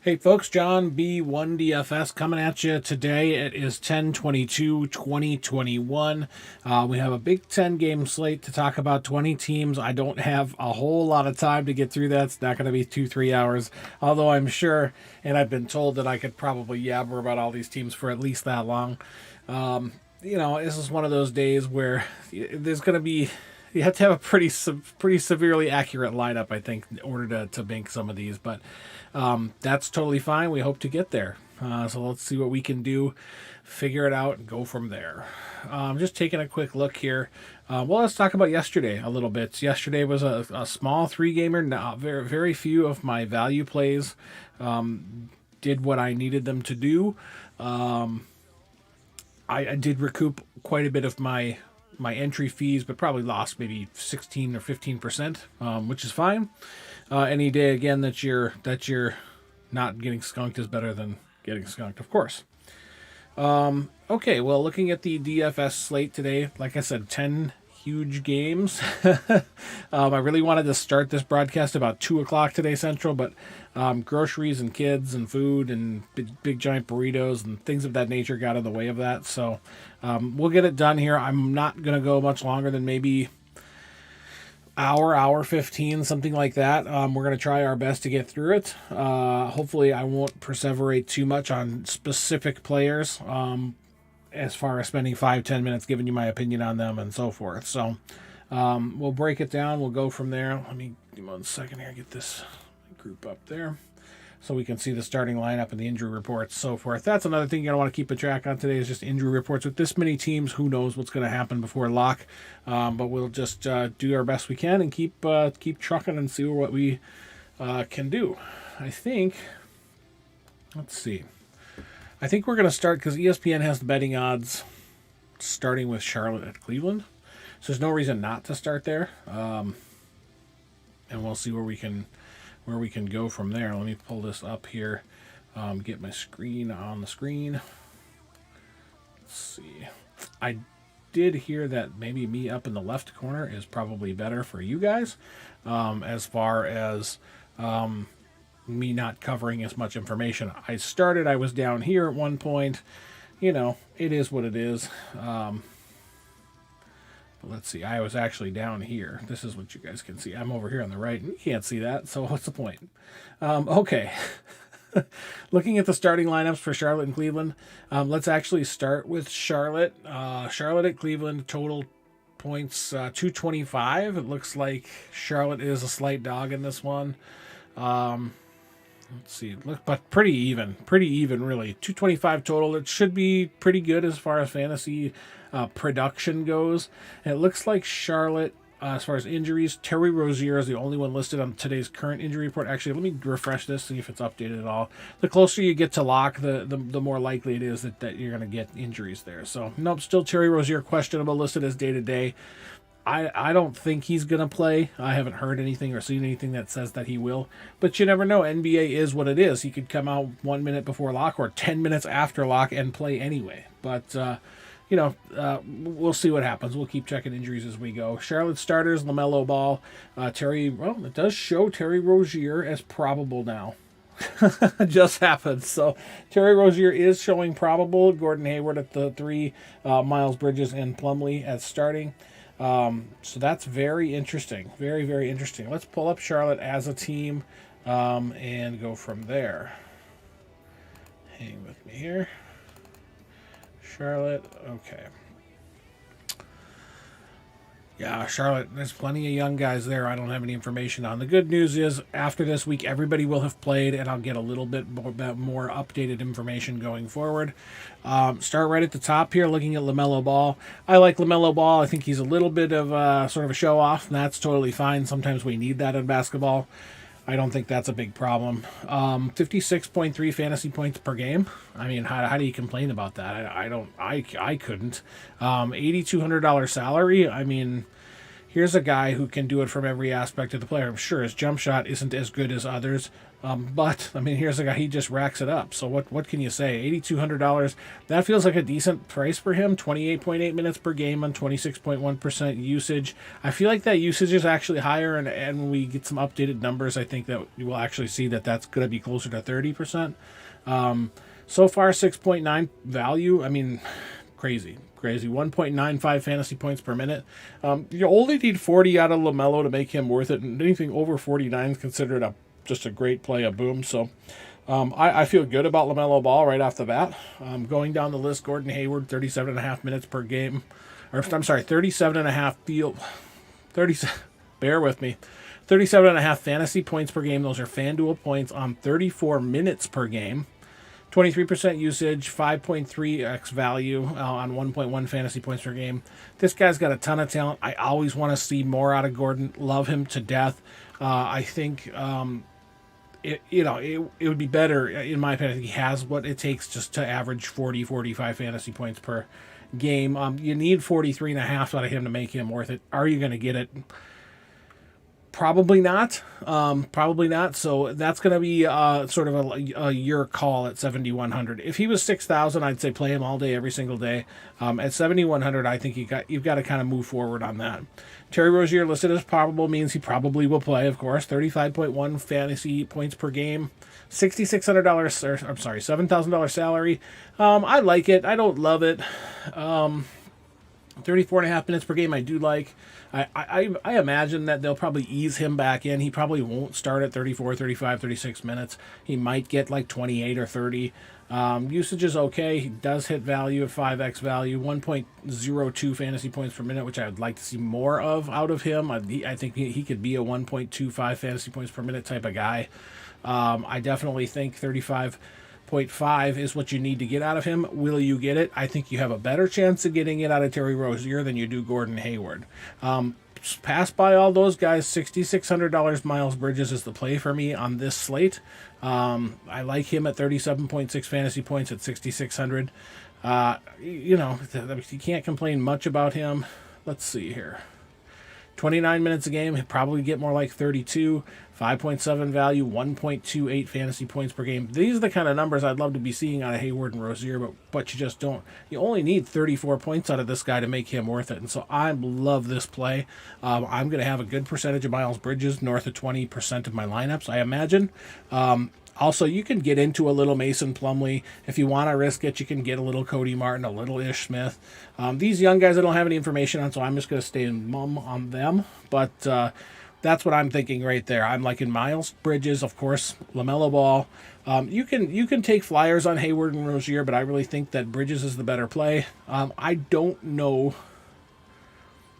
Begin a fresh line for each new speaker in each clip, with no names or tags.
Hey folks, Jon B, 1DFS coming at you today. It is 10/22/2021. We have a Big Ten game slate to talk about, 20 teams. I don't have a whole lot of time to get through that. It's not going to be 2-3 hours, although I'm sure, and I've been told that I could probably yabber about all these teams for at least that long. This is one of those days where there's going to be you have to have a pretty severely accurate lineup, I think, in order to bank some of these. But that's totally fine. We hope to get there. So let's see what we can do, figure it out, and go from there. Just taking a quick look here. Let's talk about yesterday a little bit. Yesterday was a small three-gamer. Not very few of my value plays did what I needed them to do. I did recoup quite a bit of my entry fees, but probably lost maybe 16 or 15%, which is fine. Any day again that you're not getting skunked is better than getting skunked, of course. Okay, well, looking at the DFS slate today, like I said, 10 huge games. I really wanted to start this broadcast about 2 o'clock today Central, but groceries and kids and food and big giant burritos and things of that nature got in the way of that. So we'll get it done here. I'm not going to go much longer than maybe hour 15, something like that. We're going to try our best to get through it. Hopefully I won't perseverate too much on specific players as far as spending 5-10 minutes giving you my opinion on them and so forth. So we'll break it down. We'll go from there. Let me give me 1 second here, get this group up there so we can see the starting lineup and the injury reports, so forth. That's another thing you're going to want to keep a track on today is just injury reports. With this many teams, who knows what's going to happen before lock, but we'll just do our best we can and keep trucking and see what we can do. I think we're going to start because ESPN has the betting odds starting with Charlotte at Cleveland, so there's no reason not to start there, and we'll see where we can go from there. Let me pull this up here, get my screen on the screen. Let's see. I did hear that maybe me up in the left corner is probably better for you guys, as far as me not covering as much information. I was down here at one point. It is what it is. But let's see, I was actually down here. This is what you guys can see. I'm over here on the right, and you can't see that, so what's the point? Okay. Looking at the starting lineups for Charlotte and Cleveland, let's actually start with Charlotte. Charlotte at Cleveland, total points 225. It looks like Charlotte is a slight dog in this one. Let's see, but pretty even, really. 225 total. It should be pretty good as far as fantasy production goes. And it looks like Charlotte, as far as injuries, Terry Rozier is the only one listed on today's current injury report. Actually, let me refresh this, see if it's updated at all. The closer you get to lock, the more likely it is that you're going to get injuries there. So, nope, still Terry Rozier questionable, listed as day-to-day. I don't think he's going to play. I haven't heard anything or seen anything that says that he will. But you never know. NBA is what it is. He could come out 1 minute before lock or 10 minutes after lock and play anyway. But, we'll see what happens. We'll keep checking injuries as we go. Charlotte starters, Lamella Ball. It does show Terry Rozier as probable now. Just happened. So Terry Rozier is showing probable. Gordon Hayward at the 3, Miles Bridges and Plumlee as starting. So that's very interesting. Very, very interesting. Let's pull up Charlotte as a team and go from there. Hang with me here. Charlotte, okay. Yeah, Charlotte, there's plenty of young guys there I don't have any information on. The good news is, after this week, everybody will have played, and I'll get a little bit more updated information going forward. Start right at the top here, looking at Lamella Ball. I like Lamella Ball. I think he's a little bit of sort of a show-off, and that's totally fine. Sometimes we need that in basketball. I don't think that's a big problem. 56.3 fantasy points per game. I mean, how do you complain about that? I couldn't. $8,200 salary. I mean, here's a guy who can do it from every aspect of the player. I'm sure his jump shot isn't as good as others, but I mean, here's a guy, he just racks it up. So what can you say? $8,200. That feels like a decent price for him. 28.8 minutes per game on 26.1% usage. I feel like that usage is actually higher, and when we get some updated numbers, I think that you will actually see that that's going to be closer to 30%. So far, 6.9 value. I mean, crazy. 1.95 fantasy points per minute. You only need 40 out of LaMelo to make him worth it, and anything over 49 is considered just a great play, a boom. So I feel good about LaMelo Ball right off the bat. Going down the list, Gordon Hayward, 37.5 minutes per game. Or, I'm sorry, 37.5 bear with me. 37.5 fantasy points per game. Those are FanDuel points on 34 minutes per game. 23% usage, 5.3x value on 1.1 fantasy points per game. This guy's got a ton of talent. I always want to see more out of Gordon. Love him to death. I think it would be better, in my opinion. He has what it takes just to average 40, 45 fantasy points per game. You need 43.5 out of him to make him worth it. Are you going to get it? Probably not. So that's going to be sort of a your call at 7,100. If he was 6,000, I'd say play him all day, every single day. At 7,100, I think you've got to kind of move forward on that. Terry Rozier listed as probable means he probably will play, of course. 35.1 fantasy points per game. $6,600, I'm sorry, $7,000 salary. I like it. I don't love it. 34.5 minutes per game I do like. I imagine that they'll probably ease him back in. He probably won't start at 34, 35, 36 minutes. He might get like 28 or 30. Usage is okay. He does hit value at 5x value, 1.02 fantasy points per minute, which I would like to see more of out of him. I think he could be a 1.25 fantasy points per minute type of guy. I definitely think 35.5 is what you need to get out of him. Will you get it? I think you have a better chance of getting it out of Terry Rozier than you do Gordon Hayward. Pass by all those guys. $6,600 Miles Bridges is the play for me on this slate. I like him at 37.6 fantasy points at 6,600. You can't complain much about him. Let's see here. 29 minutes a game, he'll probably get more like 32, 5.7 value, 1.28 fantasy points per game. These are the kind of numbers I'd love to be seeing out of Hayward and Rozier, but you just don't. You only need 34 points out of this guy to make him worth it, and so I love this play. I'm going to have a good percentage of Miles Bridges, north of 20% of my lineups, I imagine. Also, you can get into a little Mason Plumlee. If you want to risk it, you can get a little Cody Martin, a little Ish Smith. These young guys I don't have any information on, so I'm just going to stay mum on them. But that's what I'm thinking right there. I'm liking Miles Bridges, of course, LaMella Ball. You can take flyers on Hayward and Rozier, but I really think that Bridges is the better play. I don't know.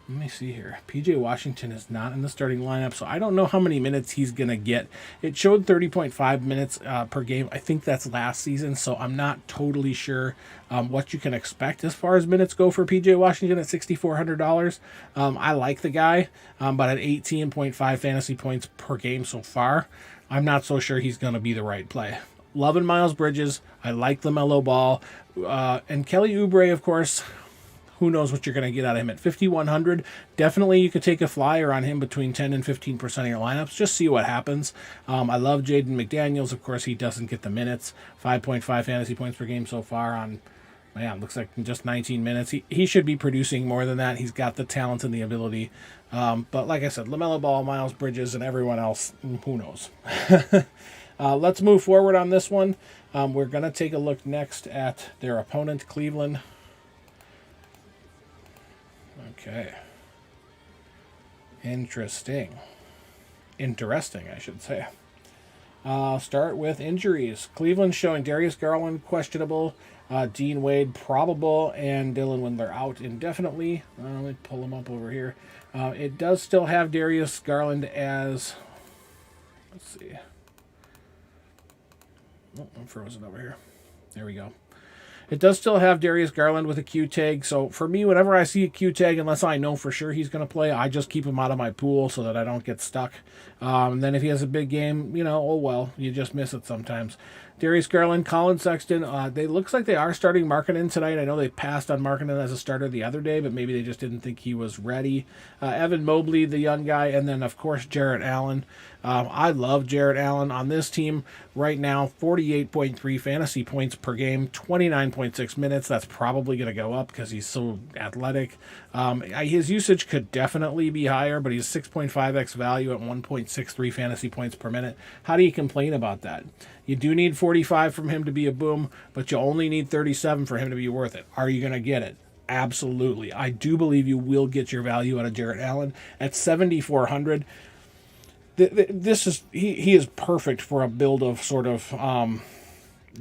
Let me see here. PJ Washington is not in the starting lineup, so I don't know how many minutes he's going to get. It showed 30.5 minutes per game. I think that's last season, so I'm not totally sure what you can expect as far as minutes go for PJ Washington at $6,400. I like the guy, but at 18.5 fantasy points per game so far, I'm not so sure he's going to be the right play. Loving Miles Bridges. I like LaMelo Ball. And Kelly Oubre, of course. Who knows what you're going to get out of him at 5,100. Definitely you could take a flyer on him between 10 and 15% of your lineups. Just see what happens. I love Jaden McDaniels. Of course, he doesn't get the minutes. 5.5 fantasy points per game so far on, looks like just 19 minutes. He should be producing more than that. He's got the talent and the ability. But like I said, LaMelo Ball, Miles Bridges, and everyone else, who knows? Let's move forward on this one. We're going to take a look next at their opponent, Cleveland. Okay. Interesting, I should say. I'll start with injuries. Cleveland showing Darius Garland questionable, Dean Wade probable, and Dylan Windler out indefinitely. Let me pull him up over here. It does still have Darius Garland as... Let's see. Oh, I'm frozen over here. There we go. It does still have Darius Garland with a Q tag, so for me, whenever I see a Q tag, unless I know for sure he's going to play, I just keep him out of my pool so that I don't get stuck. And then if he has a big game, oh well, you just miss it sometimes. Darius Garland, Colin Sexton, they looks like they are starting Markkanen tonight. I know they passed on Markkanen as a starter the other day, but maybe they just didn't think he was ready. Evan Mobley, the young guy, and then, of course, Jarrett Allen. I love Jarrett Allen on this team right now. 48.3 fantasy points per game, 29.6 minutes. That's probably going to go up because he's so athletic. His usage could definitely be higher, but he's 6.5x value at 1.63 fantasy points per minute. How do you complain about that? You do need 45 from him to be a boom, but you only need 37 for him to be worth it. Are you going to get it? Absolutely. I do believe you will get your value out of Jarrett Allen at 7,400. This is he is perfect for a build of sort of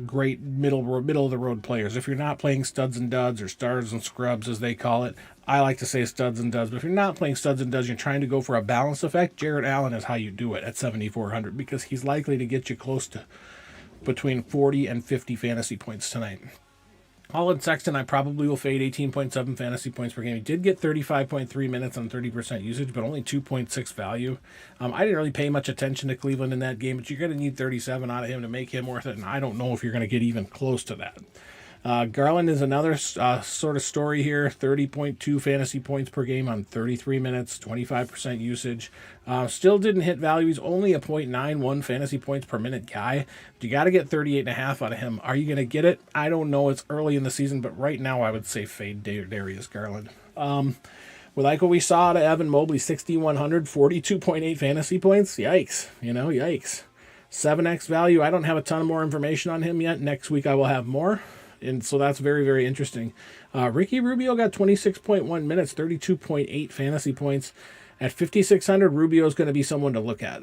great middle of the road players. If you're not playing studs and duds or stars and scrubs as they call it, I like to say studs and duds. But if you're not playing studs and duds, you're trying to go for a balance effect. Jarrett Allen is how you do it at 7,400 because he's likely to get you close to between 40 and 50 fantasy points tonight. Colin Sexton, I probably will fade 18.7 fantasy points per game. He did get 35.3 minutes on 30% usage, but only 2.6 value. I didn't really pay much attention to Cleveland in that game, but you're going to need 37 out of him to make him worth it, and I don't know if you're going to get even close to that. Garland is another sort of story here. 30.2 fantasy points per game on 33 minutes, 25% usage. Still didn't hit value. He's only a 0.91 fantasy points per minute guy. But you got to get 38.5 out of him. Are you going to get it? I don't know. It's early in the season, but right now I would say fade Darius Garland. We like what we saw out of Evan Mobley, 6,100, 42.8 fantasy points. Yikes. Yikes. 7x value. I don't have a ton more information on him yet. Next week I will have more. And so that's very, very interesting. Ricky Rubio got 26.1 minutes, 32.8 fantasy points. At 5,600, Rubio is going to be someone to look at.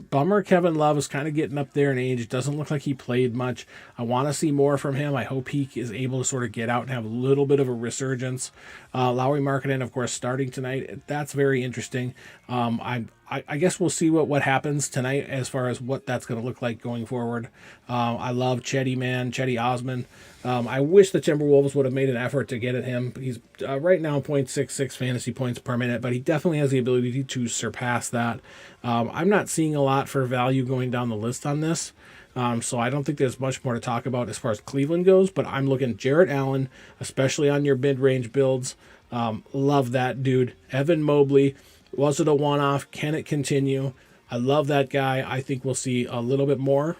Bummer Kevin Love is kind of getting up there in age. It doesn't look like he played much. I want to see more from him. I hope he is able to sort of get out and have a little bit of a resurgence. Lauri Markkanen, of course, starting tonight. That's very interesting. I guess we'll see what happens tonight as far as what that's going to look like going forward. I love Chetty Osman. I wish the Timberwolves would have made an effort to get at him. He's right now 0.66 fantasy points per minute, but he definitely has the ability to surpass that. I'm not seeing a lot for value going down the list on this. So I don't think there's much more to talk about as far as Cleveland goes, but I'm looking at Jarrett Allen, especially on your mid-range builds. Love that dude. Evan Mobley. Was it a one-off? Can it continue? I love that guy. I think we'll see a little bit more.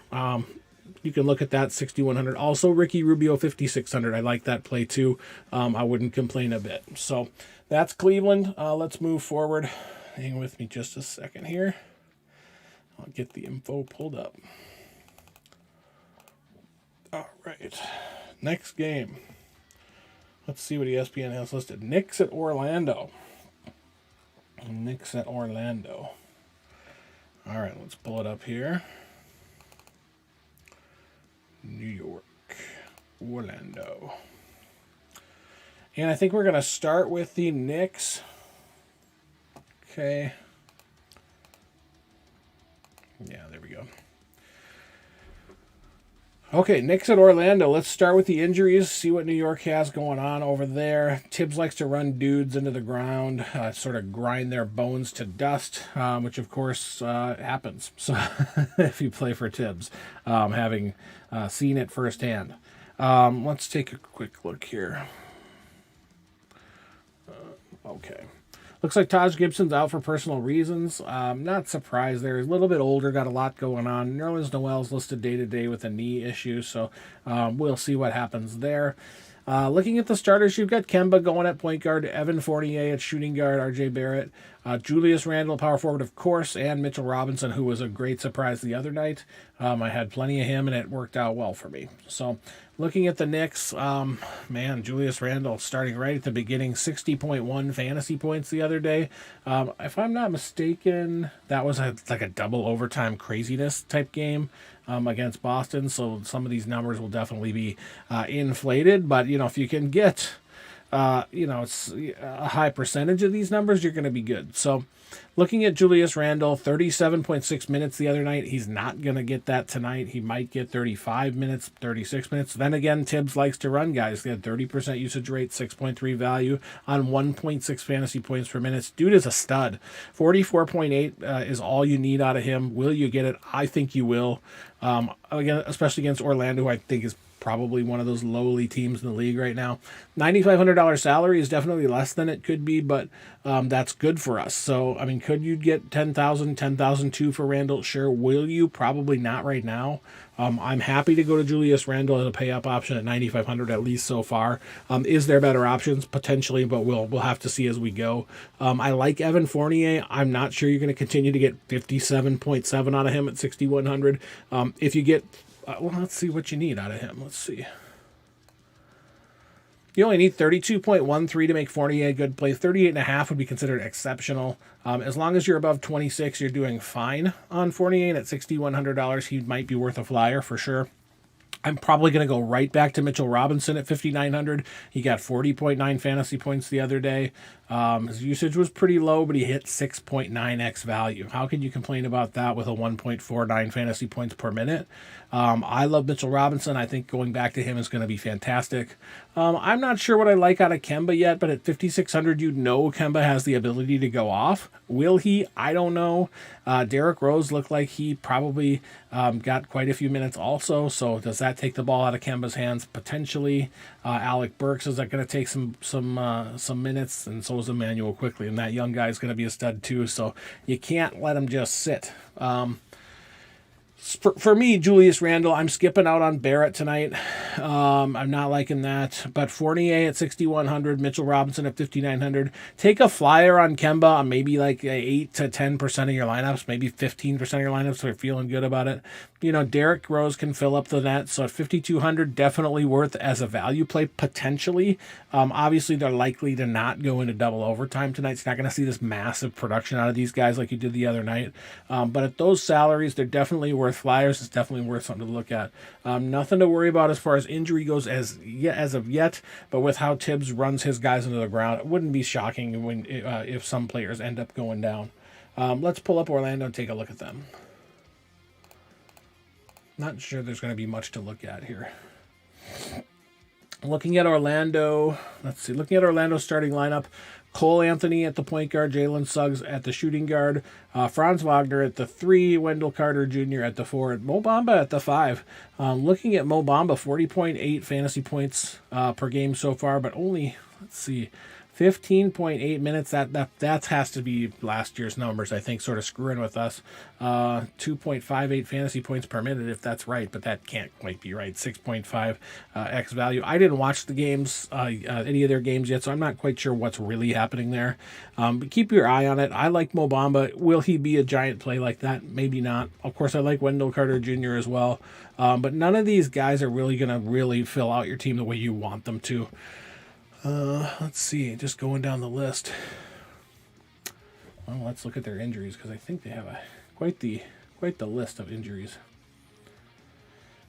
You can look at that, 6,100. Also, Ricky Rubio, 5,600. I like that play, too. I wouldn't complain a bit. So that's Cleveland. Let's move forward. Hang with me just a second here. I'll get the info pulled up. All right. Next game. Let's see what ESPN has listed. Knicks at Orlando. Knicks at Orlando. All right, let's pull it up here. New York, Orlando. And I think we're going to start with the Knicks. Okay. Yeah, there we go. Okay, Knicks at Orlando. Let's start with the injuries, see what New York has going on over there. Tibbs likes to run dudes into the ground, sort of grind their bones to dust, which, of course, happens. So if you play for Tibbs, having seen it firsthand. Let's take a quick look here. Okay. Looks like Taj Gibson's out for personal reasons. Not surprised there. He's a little bit older, got a lot going on. Nerlens Noel's listed day-to-day with a knee issue, so we'll see what happens there. Looking at the starters, you've got Kemba going at point guard, Evan Fournier at shooting guard, RJ Barrett, Julius Randle, power forward, of course, and Mitchell Robinson, who was a great surprise the other night. I had plenty of him, and it worked out well for me. So looking at the Knicks, Julius Randle starting right at the beginning, 60.1 fantasy points the other day. If I'm not mistaken, that was like a double overtime craziness type game against Boston. So some of these numbers will definitely be inflated. But, if you can get, it's a high percentage of these numbers, you're going to be good. So Looking at Julius Randle, 37.6 minutes the other night. He's not going to get that tonight. He might get 35 minutes, 36 minutes. Then again, Tibbs likes to run guys. They had 30% usage rate, 6.3 value on 1.6 fantasy points per minute. Dude is a stud. 44.8 is all you need out of him. Will you get it? I think you will. Again, especially against Orlando, who I think is probably one of those lowly teams in the league right now. $9,500 salary is definitely less than it could be, but that's good for us. So, I mean, could you get 10,000, 10,002 for Randall? Sure. Will you? Probably not right now. I'm happy to go to Julius Randle as a pay-up option at 9,500 at least so far. Is there better options? Potentially, but we'll have to see as we go. I like Evan Fournier. I'm not sure you're going to continue to get 57.7 out of him at 6,100. If you get well, let's see what you need out of him. Let's see. You only need 32.13 to make Fournier a good play. 38.5 would be considered exceptional. As long as you're above 26, you're doing fine on Fournier. And at $6,100, he might be worth a flyer for sure. I'm probably going to go right back to Mitchell Robinson at 5,900. He got 40.9 fantasy points the other day. His usage was pretty low, but he hit 6.9x value. How can you complain about that with a 1.49 fantasy points per minute? I love Mitchell Robinson. I think going back to him is going to be fantastic. I'm not sure what I like out of Kemba yet, but at 5,600, you know Kemba has the ability to go off. Will he? I don't know. Derrick Rose looked like he probably got quite a few minutes also, so does that take the ball out of Kemba's hands? Potentially. Alec Burks is going to take some minutes, and so is Emmanuel quickly, and that young guy is going to be a stud too, so you can't let him just sit. For me, Julius Randle, I'm skipping out on Barrett tonight. I'm not liking that. But Fournier at 6,100, Mitchell Robinson at 5,900. Take a flyer on Kemba on maybe like 8 to 10% of your lineups, maybe 15% of your lineups if you're feeling good about it. You know, Derrick Rose can fill up the net. So at 5,200, definitely worth as a value play, potentially. Obviously, they're likely to not go into double overtime tonight. So you're not going to see this massive production out of these guys like you did the other night. But at those salaries, they're definitely worth flyers. It's definitely worth something to look at. Nothing to worry about as far as injury goes as of yet, but with how Tibbs runs his guys into the ground, it wouldn't be shocking when if some players end up going down. Let's pull up Orlando and take a look at them. Not sure there's going to be much to look at here. Looking at Orlando, let's see. Looking at Orlando's starting lineup, Cole Anthony at the point guard, Jalen Suggs at the shooting guard, Franz Wagner at the 3, Wendell Carter Jr. at the 4, Mo Bamba at the 5. Looking at Mo Bamba, 40.8 fantasy points per game so far, but only, let's see, 15.8 minutes. That has to be last year's numbers, I think, sort of screwing with us. 2.58 fantasy points per minute, if that's right, but that can't quite be right. 6.5 X value. I didn't watch the games, any of their games yet, so I'm not quite sure what's really happening there. But keep your eye on it. I like Mo Bamba. Will he be a giant play like that? Maybe not. Of course, I like Wendell Carter Jr. as well. But none of these guys are really going to really fill out your team the way you want them to. Let's see, just going down the list. Well, let's look at their injuries because I think they have quite the list of injuries.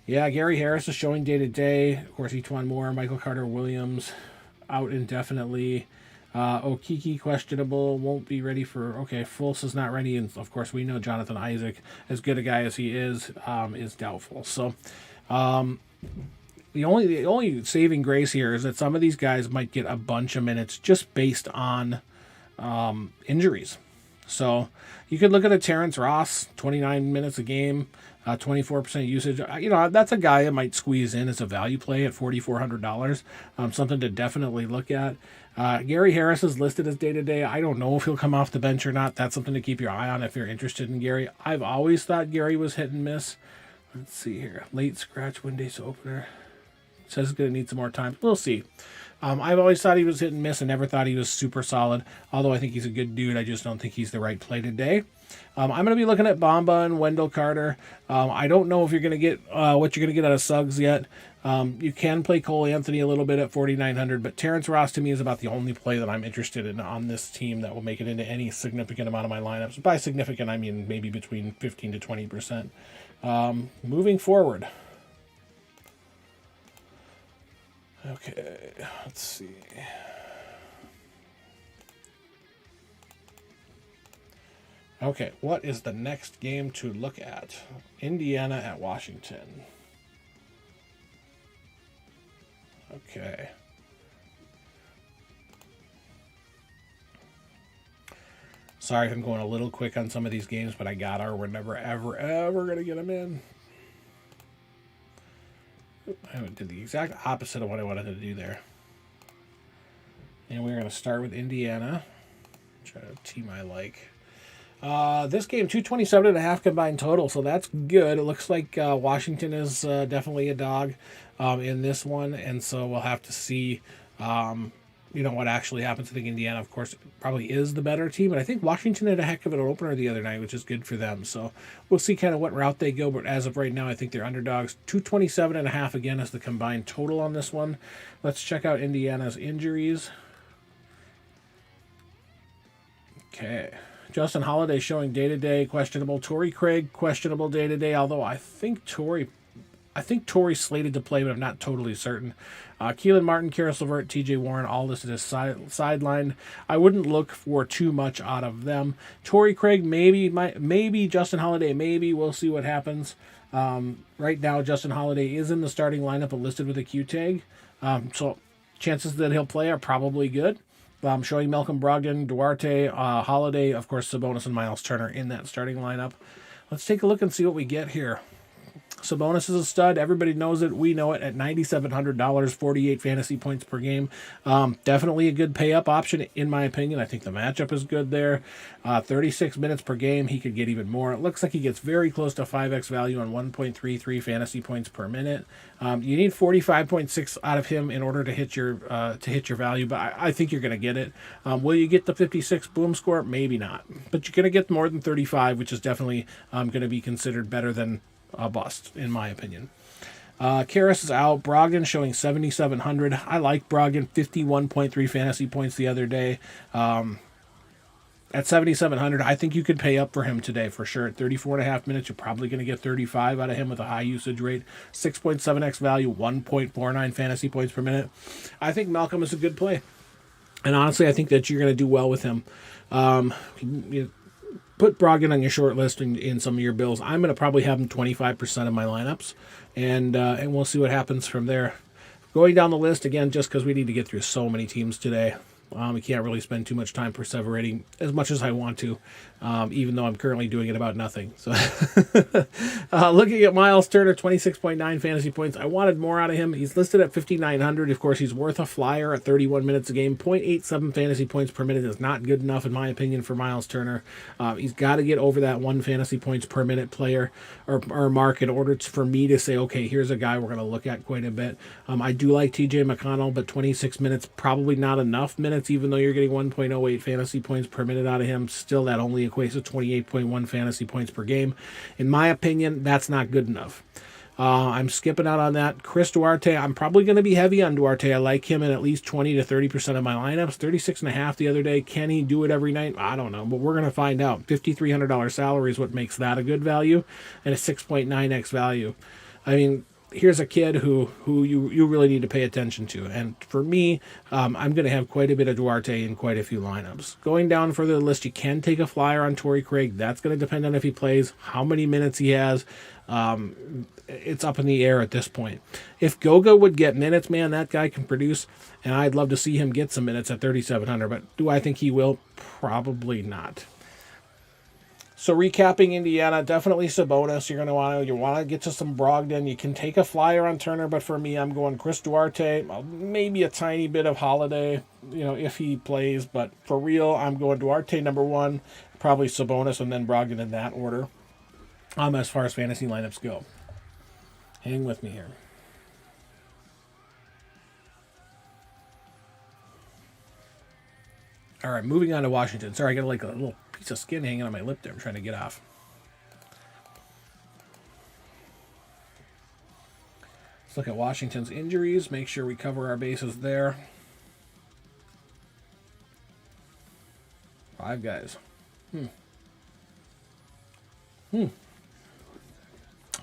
Yeah, Gary Harris is showing day to day. Of course, Etuan Moore, Michael Carter Williams out indefinitely. Okiki questionable, won't be ready for. Okay, Fultz is not ready, and of course we know Jonathan Isaac, as good a guy as he is doubtful. So. The only saving grace here is that some of these guys might get a bunch of minutes just based on injuries. So you could look at a Terrence Ross, 29 minutes a game, 24% usage. That's a guy that might squeeze in as a value play at $4,400. Something to definitely look at. Gary Harris is listed as day-to-day. I don't know if he'll come off the bench or not. That's something to keep your eye on if you're interested in Gary. I've always thought Gary was hit and miss. Let's see here. Late scratch, Wednesday's opener. Says he's going to need some more time. We'll see. I've always thought he was hit and miss and never thought he was super solid, although I think he's a good dude. I just don't think he's the right play today. I'm going to be looking at Bamba and Wendell Carter. I don't know if you're going to get what you're going to get out of Suggs yet. You can play Cole Anthony a little bit at 4,900, but Terrence Ross to me is about the only play that I'm interested in on this team that will make it into any significant amount of my lineups. By significant, I mean maybe between 15 to 20%. Moving forward. Okay, let's see. Okay, what is the next game to look at? Indiana at Washington. Okay. Sorry if I'm going a little quick on some of these games, but I got her. We're never, ever, ever going to get them in. I did the exact opposite of what I wanted to do there. And we're going to start with Indiana. Try a team I like. This game, 227.5 combined total, so that's good. It looks like Washington is definitely a dog in this one, and so we'll have to see what actually happens. I think Indiana, of course, probably is the better team, but I think Washington had a heck of an opener the other night, which is good for them. So we'll see kind of what route they go, but as of right now, I think they're underdogs. 227.5 again is the combined total on this one. Let's check out Indiana's injuries. Okay. Justin Holiday showing day-to-day questionable. Torrey Craig questionable day-to-day, although I think Torrey's slated to play, but I'm not totally certain. Keelan Martin, Karis LeVert, TJ Warren, all listed as sidelined. I wouldn't look for too much out of them. Torrey Craig, maybe Justin Holiday, maybe. We'll see what happens. Right now, Justin Holiday is in the starting lineup, but listed with a Q tag. So chances that he'll play are probably good. Showing Malcolm Brogdon, Duarte, Holiday, of course, Sabonis and Miles Turner in that starting lineup. Let's take a look and see what we get here. Sabonis is a stud. Everybody knows it. We know it at $9,700, 48 fantasy points per game. Definitely a good pay-up option, in my opinion. I think the matchup is good there. 36 minutes per game. He could get even more. It looks like he gets very close to 5x value on 1.33 fantasy points per minute. You need 45.6 out of him in order to hit your value, but I think you're going to get it. Will you get the 56 boom score? Maybe not. But you're going to get more than 35, which is definitely going to be considered better than a bust, in my opinion. Karis is out. Brogdon showing 7,700. I like Brogdon. 51.3 fantasy points the other day. At 7,700, I think you could pay up for him today for sure. At 34.5 minutes, you're probably going to get 35 out of him with a high usage rate. 6.7x value, 1.49 fantasy points per minute. I think Malcolm is a good play. And honestly, I think that you're going to do well with him. Put Brogdon on your short list in some of your bills. I'm going to probably have him 25% of my lineups, and we'll see what happens from there. Going down the list, again, just because we need to get through so many teams today. We can't really spend too much time perseverating as much as I want to, even though I'm currently doing it about nothing. So, looking at Miles Turner, 26.9 fantasy points. I wanted more out of him. He's listed at 5,900. Of course, he's worth a flyer at 31 minutes a game. 0.87 fantasy points per minute is not good enough, in my opinion, for Miles Turner. He's got to get over that 1 fantasy points per minute player or mark in order for me to say, okay, here's a guy we're going to look at quite a bit. I do like TJ McConnell, but 26 minutes, probably not enough minutes. Even though you're getting 1.08 fantasy points per minute out of him, still that only equates to 28.1 fantasy points per game. In my opinion, that's not good enough. I'm skipping out on that. Chris Duarte, I'm probably going to be heavy on Duarte. I like him in at least 20 to 30% of my lineups. 36.5 the other day. Can he do it every night? I don't know, but we're going to find out. $5,300 salary is what makes that a good value, and a 6.9x value. I mean, here's a kid who you really need to pay attention to. And for me, I'm going to have quite a bit of Duarte in quite a few lineups. Going down further the list, you can take a flyer on Torrey Craig. That's going to depend on if he plays, how many minutes he has. It's up in the air at this point. If Goga would get minutes, man, that guy can produce, and I'd love to see him get some minutes at 3,700. But do I think he will? Probably not. So recapping Indiana, definitely Sabonis. You want to get to some Brogdon. You can take a flyer on Turner, but for me, I'm going Chris Duarte, maybe a tiny bit of Holiday, if he plays. But for real, I'm going Duarte number 1, probably Sabonis, and then Brogdon in that order. As far as fantasy lineups go, hang with me here. All right, moving on to Washington. Sorry, I got like a little piece of skin hanging on my lip there. I'm trying to get off. Let's look at Washington's injuries. Make sure we cover our bases there. 5 guys.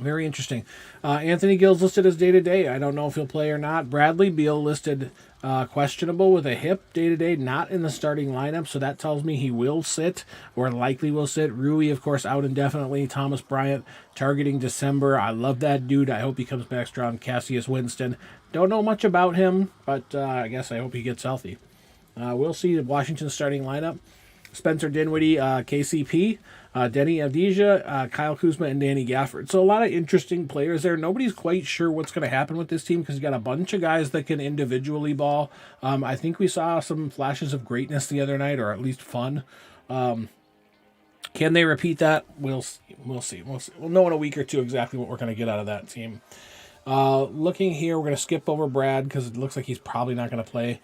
Very interesting. Anthony Gill's listed as day-to-day. I don't know if he'll play or not. Bradley Beal listed questionable with a hip day-to-day, not in the starting lineup, so that tells me he will sit, or likely will sit. Rui, of course, out indefinitely. Thomas Bryant targeting December. I love that dude. I hope he comes back strong. Cassius Winston. Don't know much about him, but I guess I hope he gets healthy. We'll see the Washington starting lineup. Spencer Dinwiddie, KCP, Denny Avdija, Kyle Kuzma, and Danny Gafford. So a lot of interesting players there. Nobody's quite sure what's going to happen with this team because you got a bunch of guys that can individually ball. I think we saw some flashes of greatness the other night, or at least fun. Can they repeat that? We'll see. We'll know in a week or two exactly what we're going to get out of that team. Looking here, we're going to skip over Brad because it looks like he's probably not going to play.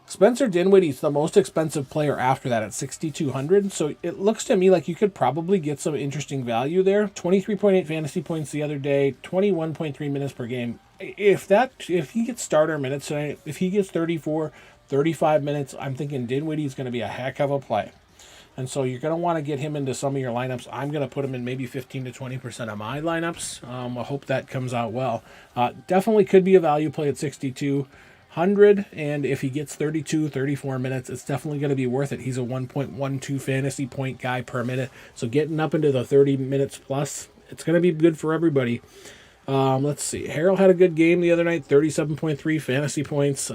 Spencer Dinwiddie's the most expensive player after that at $6,200. So it looks to me like you could probably get some interesting value there. 23.8 fantasy points the other day, 21.3 minutes per game. If he gets starter minutes tonight, if he gets 34, 35 minutes, I'm thinking Dinwiddie's going to be a heck of a play. And so you're going to want to get him into some of your lineups. I'm going to put him in maybe 15 to 20% of my lineups. I hope that comes out well. Definitely could be a value play at 6,200, and if he gets 32, 34 minutes, it's definitely going to be worth it. He's a 1.12 fantasy point guy per minute, so getting up into the 30 minutes plus, it's going to be good for everybody. Let's see. Harrell had a good game the other night, 37.3 fantasy points.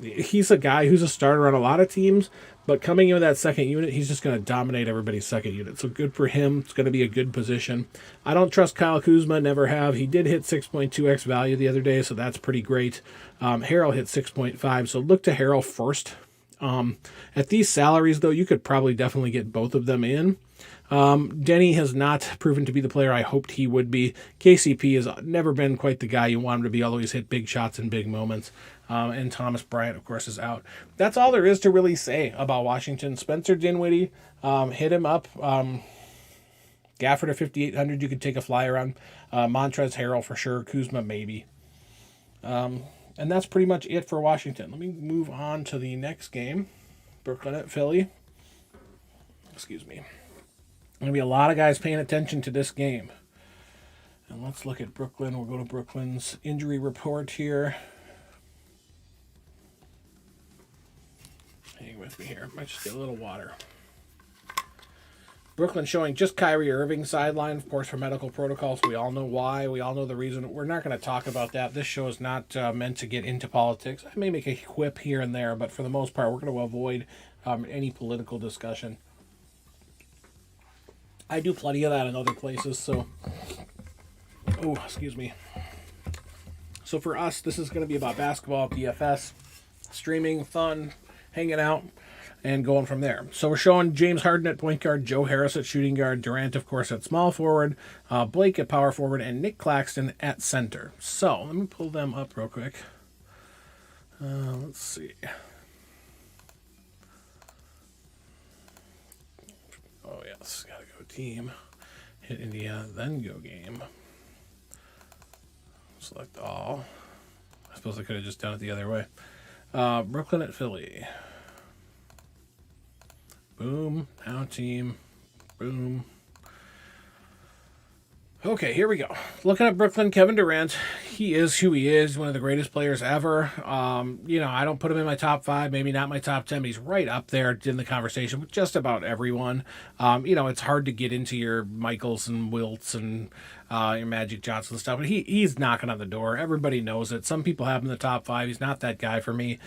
He's a guy who's a starter on a lot of teams, but coming in with that second unit, he's just going to dominate everybody's second unit. So good for him. It's going to be a good position. I don't trust Kyle Kuzma, never have. He did hit 6.2x value the other day, so that's pretty great. Harrell hit 6.5, so look to Harrell first. At these salaries, though, you could probably definitely get both of them in. Denny has not proven to be the player I hoped he would be. KCP has never been quite the guy you want him to be, although he's hit big shots in big moments. And Thomas Bryant, of course, is out. That's all there is to really say about Washington. Spencer Dinwiddie, hit him up. Gafford at 5,800, you could take a flyer on. Montrezl Harrell for sure. Kuzma maybe. And that's pretty much it for Washington. Let me move on to the next game. Brooklyn at Philly. Excuse me. Going to be a lot of guys paying attention to this game. And let's look at Brooklyn. We'll go to Brooklyn's injury report here. Hang with me here. Might just get a little water. Brooklyn showing just Kyrie Irving sideline, of course, for medical protocols. We all know why. We all know the reason. We're not going to talk about that. This show is not meant to get into politics. I may make a quip here and there, but for the most part, we're going to avoid any political discussion. I do plenty of that in other places, so... Oh, excuse me. So for us, this is going to be about basketball, DFS, streaming, fun, hanging out, and going from there. So we're showing James Harden at point guard, Joe Harris at shooting guard, Durant, of course, at small forward, Blake at power forward, and Nick Claxton at center. So let me pull them up real quick. Let's see. Oh, yes, gotta go team. Hit India, then go game. Select all. I suppose I could have just done it the other way. Brooklyn at Philly. Boom. Now team. Boom. Okay, here we go. Looking at Brooklyn, Kevin Durant. He is who he is, one of the greatest players ever. I don't put him in my top 5, maybe not my top 10, but he's right up there in the conversation with just about everyone. It's hard to get into your Michaels and Wilts and your Magic Johnson stuff, but he's knocking on the door. Everybody knows it. Some people have him in the top 5. He's not that guy for me.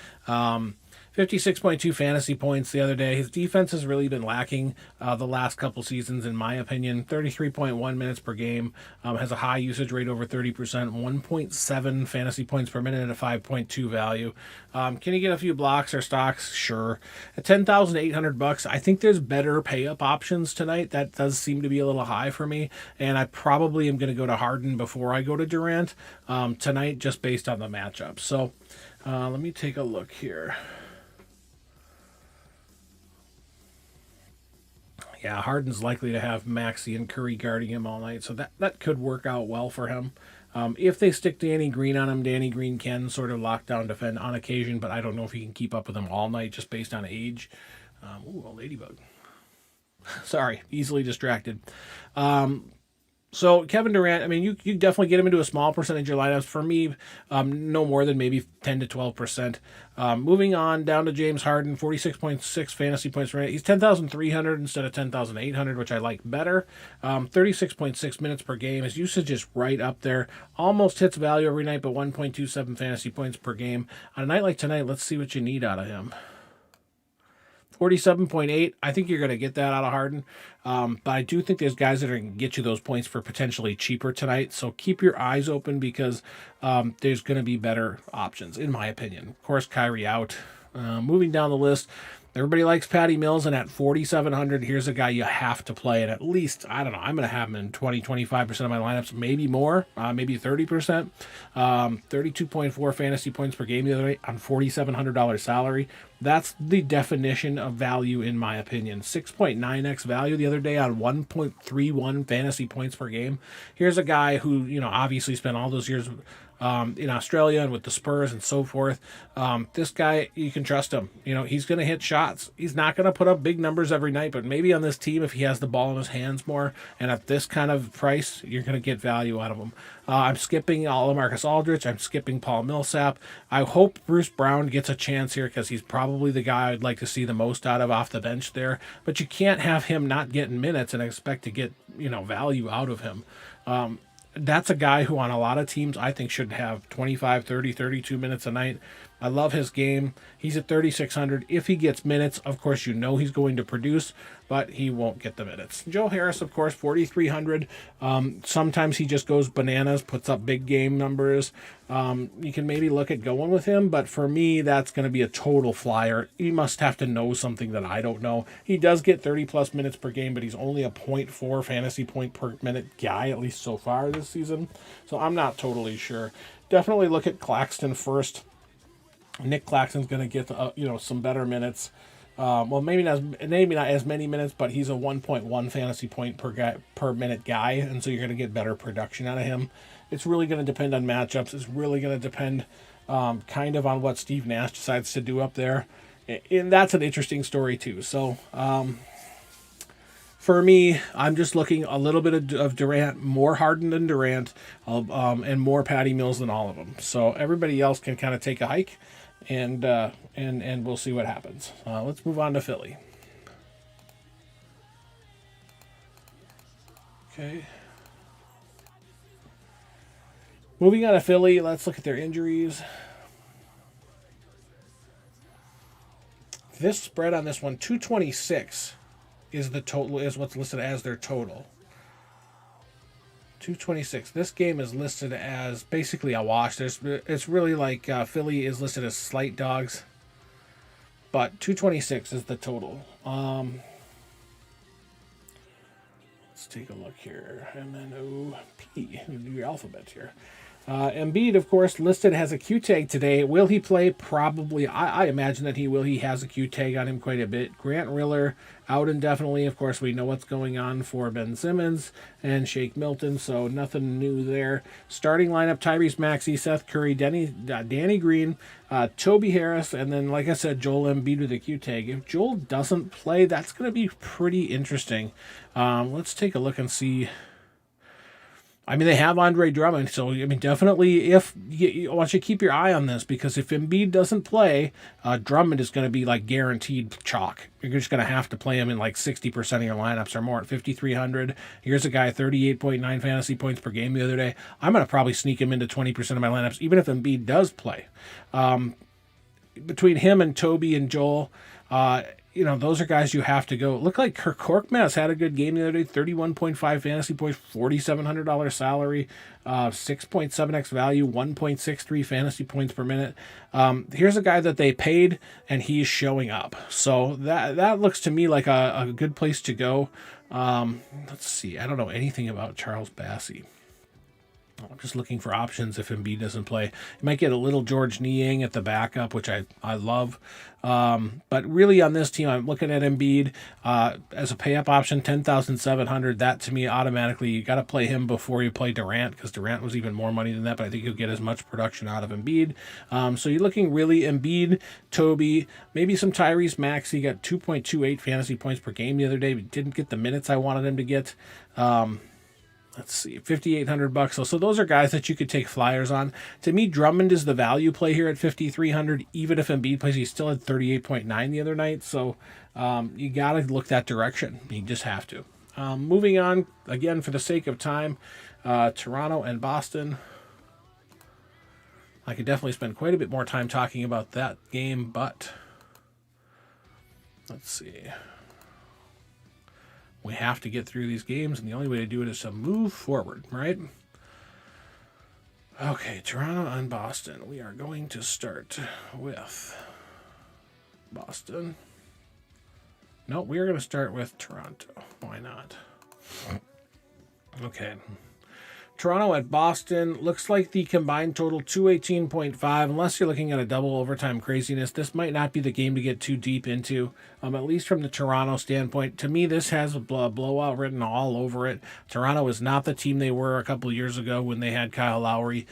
56.2 fantasy points the other day. His defense has really been lacking the last couple seasons, in my opinion. 33.1 minutes per game. Has a high usage rate over 30%. 1.7 fantasy points per minute at a 5.2 value. Can you get a few blocks or stocks? Sure. At $10,800, I think there's better pay-up options tonight. That does seem to be a little high for me. And I probably am going to go to Harden before I go to Durant tonight, just based on the matchup. So let me take a look here. Yeah, Harden's likely to have Maxey and Curry guarding him all night, so that could work out well for him. If they stick Danny Green on him, Danny Green can sort of lock down defend on occasion, but I don't know if he can keep up with him all night just based on age. A ladybug. Sorry, easily distracted. So Kevin Durant, I mean, you definitely get him into a small percentage of your lineups. For me, no more than maybe 10 to 12%. Moving on down to James Harden, 46.6 fantasy points per minute. He's 10,300 instead of 10,800, which I like better. 36.6 minutes per game. His usage is right up there. Almost hits value every night, but 1.27 fantasy points per game. On a night like tonight, let's see what you need out of him. 47.8. I think you're going to get that out of Harden. But I do think there's guys that are going to get you those points for potentially cheaper tonight. So keep your eyes open because there's going to be better options, in my opinion. Of course, Kyrie out. Moving down the list, everybody likes Patty Mills, and at 4,700, here's a guy you have to play. And at least, I don't know, I'm going to have him in 25% of my lineups, maybe more, maybe 30%. 32.4 fantasy points per game the other day on $4,700 salary. That's the definition of value, in my opinion. 6.9x value the other day on 1.31 fantasy points per game. Here's a guy who, obviously spent all those years in Australia and with the Spurs and so forth. This guy, you can trust him. He's going to hit shots. He's not going to put up big numbers every night, but maybe on this team, if he has the ball in his hands more, and at this kind of price, you're going to get value out of him. I'm skipping LaMarcus Aldridge. I'm skipping Paul Millsap. I hope Bruce Brown gets a chance here because he's probably the guy I'd like to see the most out of off the bench there. But you can't have him not getting minutes and expect to get, value out of him. That's a guy who on a lot of teams I think should have 25, 30, 32 minutes a night. I love his game. He's at 3,600. If he gets minutes, of course, he's going to produce, but he won't get the minutes. Joe Harris, of course, 4,300. Sometimes he just goes bananas, puts up big game numbers. You can maybe look at going with him, but for me, that's going to be a total flyer. He must have to know something that I don't know. He does get 30-plus minutes per game, but he's only a 0.4 fantasy point per minute guy, at least so far this season. So I'm not totally sure. Definitely look at Claxton first. Nick Claxton's going to get some better minutes. Maybe not as many minutes, but he's a 1.1 fantasy point per minute guy, and so you're going to get better production out of him. It's really going to depend on matchups. It's really going to depend kind of on what Steve Nash decides to do up there, and that's an interesting story too. So for me, I'm just looking a little bit of Durant, more Harden than Durant, and more Patty Mills than all of them. So everybody else can kind of take a hike. And we'll see what happens. Let's move on to Philly. Okay. Moving on to Philly, let's look at their injuries. This spread on this one, 226 is the total, is what's listed as their total. 226. This game is listed as basically a wash. It's really like Philly is listed as slight dogs, but 226 is the total. Let's take a look here. MNOP. Do your alphabet here. Embiid, of course, listed has a Q tag today. Will he play? Probably. I imagine that he will. He has a Q tag on him quite a bit. Grant Riller out indefinitely. Of course, we know what's going on for Ben Simmons and Shake Milton, so nothing new there. Starting lineup, Tyrese Maxey, Seth Curry, Danny Green, Toby Harris, and then, like I said, Joel Embiid with a Q tag. If Joel doesn't play, that's going to be pretty interesting. Let's take a look and see. I mean, they have Andre Drummond, so, definitely I want you to keep your eye on this, because if Embiid doesn't play, Drummond is going to be, guaranteed chalk. You're just going to have to play him in, 60% of your lineups or more at 5,300. Here's a guy, 38.9 fantasy points per game the other day. I'm going to probably sneak him into 20% of my lineups, even if Embiid does play. Between him and Toby and Joel, those are guys you have to go. Look like Kirk Korkmaz had a good game the other day, 31.5 fantasy points, $4,700 salary, 6.7x value, 1.63 fantasy points per minute. Here's a guy that they paid, and he's showing up. So that looks to me like a good place to go. Let's see. I don't know anything about Charles Bassey. I'm just looking for options if Embiid doesn't play. You might get a little George Niang at the backup, which I love. But really on this team, I'm looking at Embiid as a pay-up option, 10,700. That to me automatically, you got to play him before you play Durant, because Durant was even more money than that, but I think you'll get as much production out of Embiid. So you're looking really Embiid, Toby, maybe some Tyrese Maxey. Got 2.28 fantasy points per game the other day. Didn't get the minutes I wanted him to get. Let's see, $5,800. So those are guys that you could take flyers on. To me, Drummond is the value play here at $5,300. Even if Embiid plays, he still had 38.9 the other night. So you got to look that direction. You just have to. Moving on, again, for the sake of time, Toronto and Boston. I could definitely spend quite a bit more time talking about that game, but let's see. We have to get through these games, and the only way to do it is to move forward, right? Okay, Toronto and Boston. We are going to start with Boston. No, we are going to start with Toronto. Why not? Okay. Toronto at Boston. Looks like the combined total 218.5. Unless you're looking at a double overtime craziness, this might not be the game to get too deep into, at least from the Toronto standpoint. To me, this has a blowout written all over it. Toronto is not the team they were a couple years ago when they had Kyle Lowry,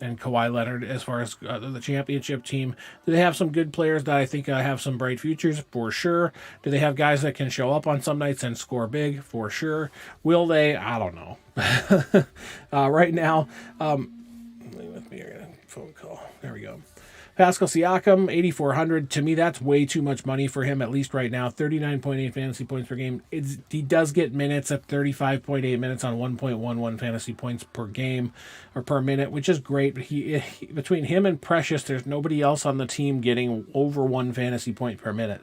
and Kawhi Leonard as far as the championship team. Do they have some good players that I think have some bright futures? For sure. Do they have guys that can show up on some nights and score big? For sure. Will they? I don't know. Right now, with me, phone call. There we go. Pascal Ciaco, 8,400. To me, that's way too much money for him, at least right now. 39.8 fantasy points per game. He does get minutes at 35.8 minutes on 1.11 fantasy points per game or per minute, which is great. But between him and Precious, there's nobody else on the team getting over 1 fantasy point per minute.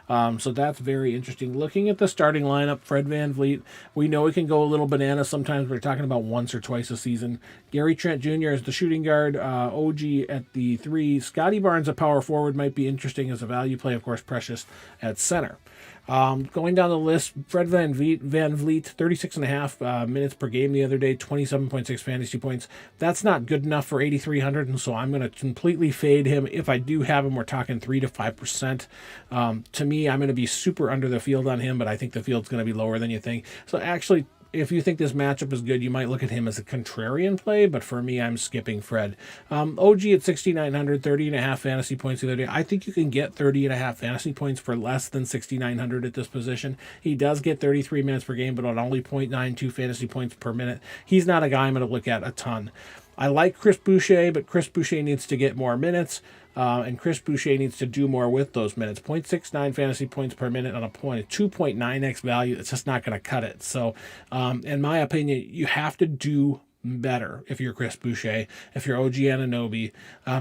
So that's very interesting. Looking at the starting lineup, Fred VanVleet, we know he can go a little banana sometimes. We're talking about once or twice a season. Gary Trent Jr. is the shooting guard. OG at the 3. Scottie Barnes, a power forward, might be interesting as a value play. Of course, Precious at center. Going down the list, Fred VanVleet, 36.5 minutes per game the other day, 27.6 fantasy points. That's not good enough for 8,300, and so I'm going to completely fade him. If I do have him, we're talking 3 to 5%. To me, I'm going to be super under the field on him, but I think the field's going to be lower than you think. So actually, if you think this matchup is good, you might look at him as a contrarian play, but for me, I'm skipping Fred. OG at 6,900, 30.5 fantasy points the other day. I think you can get 30.5 fantasy points for less than 6,900 at this position. He does get 33 minutes per game, but on only 0.92 fantasy points per minute. He's not a guy I'm going to look at a ton. I like Chris Boucher, but Chris Boucher needs to get more minutes. And Chris Boucher needs to do more with those minutes. 0.69 fantasy points per minute on a 2.9x value. It's just not going to cut it. So, in my opinion, you have to do better if you're Chris Boucher, if you're OG Anunoby.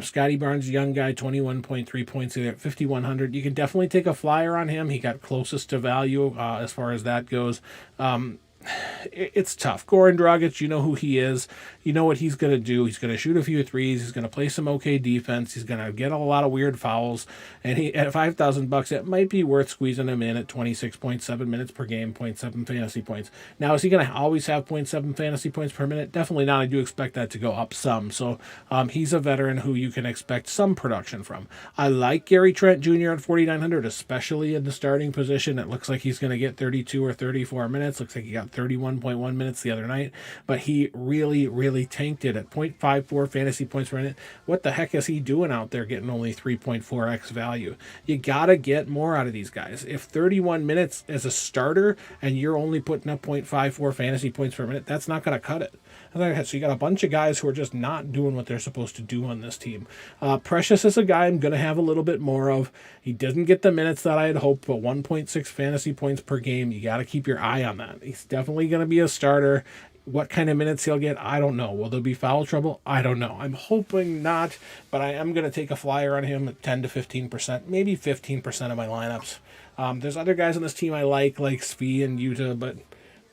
Scottie Barnes, young guy, 21.3 points at 5,100. You can definitely take a flyer on him. He got closest to value as far as that goes. It's tough. Goran Dragic, you know who he is. You know what he's going to do. He's going to shoot a few threes. He's going to play some okay defense. He's going to get a lot of weird fouls. And he at $5,000, it might be worth squeezing him in at 26.7 minutes per game, 0.7 fantasy points. Now, is he going to always have 0.7 fantasy points per minute? Definitely not. I do expect that to go up some. So he's a veteran who you can expect some production from. I like Gary Trent Jr. at 4,900, especially in the starting position. It looks like he's going to get 32 or 34 minutes. Looks like he got 31.1 minutes the other night, but he really tanked it at 0.54 fantasy points per minute. What the heck is he doing out there getting only 3.4x value? You gotta get more out of these guys. If 31 minutes as a starter and you're only putting up 0.54 fantasy points per minute, that's not gonna cut it. So you got a bunch of guys who are just not doing what they're supposed to do on this team. Precious is a guy I'm going to have a little bit more of. He doesn't get the minutes that I had hoped, but 1.6 fantasy points per game. You got to keep your eye on that. He's definitely going to be a starter. What kind of minutes he'll get, I don't know. Will there be foul trouble? I don't know. I'm hoping not, but I am going to take a flyer on him at 10 to 15%, maybe 15% of my lineups. There's other guys on this team I like Svi and Utah, but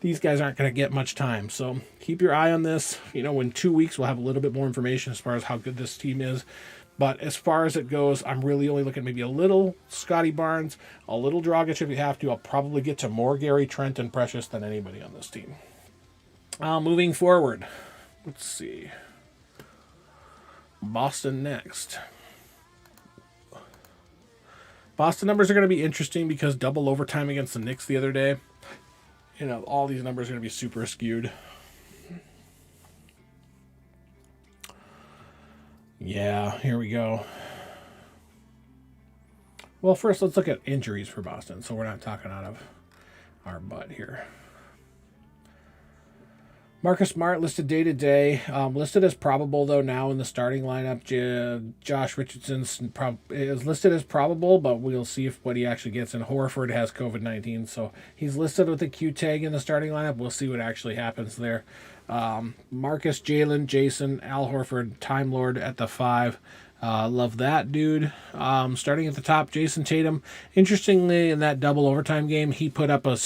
these guys aren't going to get much time. So keep your eye on this. In 2 weeks, we'll have a little bit more information as far as how good this team is. But as far as it goes, I'm really only looking at maybe a little Scottie Barnes, a little Dragic if you have to. I'll probably get to more Gary Trent and Precious than anybody on this team. Moving forward, let's see. Boston next. Boston numbers are going to be interesting because double overtime against the Knicks the other day. All these numbers are going to be super skewed. Yeah, here we go. Well, first, let's look at injuries for Boston, so we're not talking out of our butt here. Marcus Smart listed day to day, listed as probable though now in the starting lineup. Josh Richardson is listed as probable, but we'll see what he actually gets. And Horford has COVID-19, so he's listed with a Q tag in the starting lineup. We'll see what actually happens there. Marcus, Jalen, Jason, Al Horford, Time Lord at the 5. Love that dude. Starting at the top, Jason Tatum. Interestingly, in that double overtime game, he put up a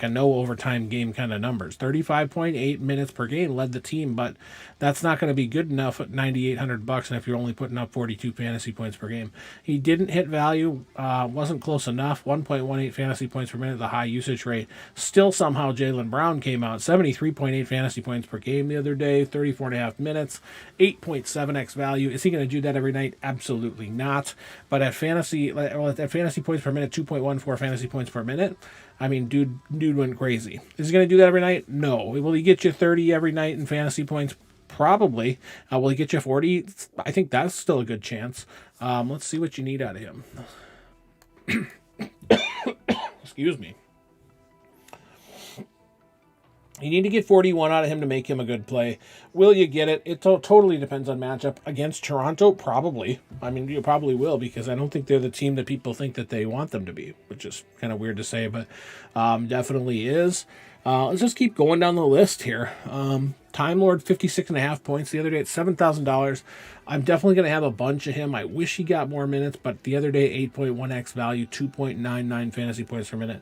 no overtime game kind of numbers. 35.8 minutes per game led the team, but that's not going to be good enough at $9,800. And if you're only putting up 42 fantasy points per game, he didn't hit value. Wasn't close enough. 1.18 fantasy points per minute, the high usage rate. Still somehow Jaylen Brown came out 73.8 fantasy points per game the other day. 34.5 minutes, 8.7x value. Is he going to do that every night? Absolutely not. But at fantasy points per minute, 2.14 fantasy points per minute. I mean, dude went crazy. Is he going to do that every night? No. Will he get you 30 every night in fantasy points? Probably. Will he get you 40? I think that's still a good chance. Let's see what you need out of him. Excuse me. You need to get 41 out of him to make him a good play. Will you get it? It totally depends on matchup. Against Toronto, probably. I mean, you probably will, because I don't think they're the team that people think that they want them to be, which is kind of weird to say, but definitely is. Let's just keep going down the list here. Time Lord, 56.5 points the other day at $7,000. I'm definitely going to have a bunch of him. I wish he got more minutes, but the other day, 8.1x value, 2.99 fantasy points per minute.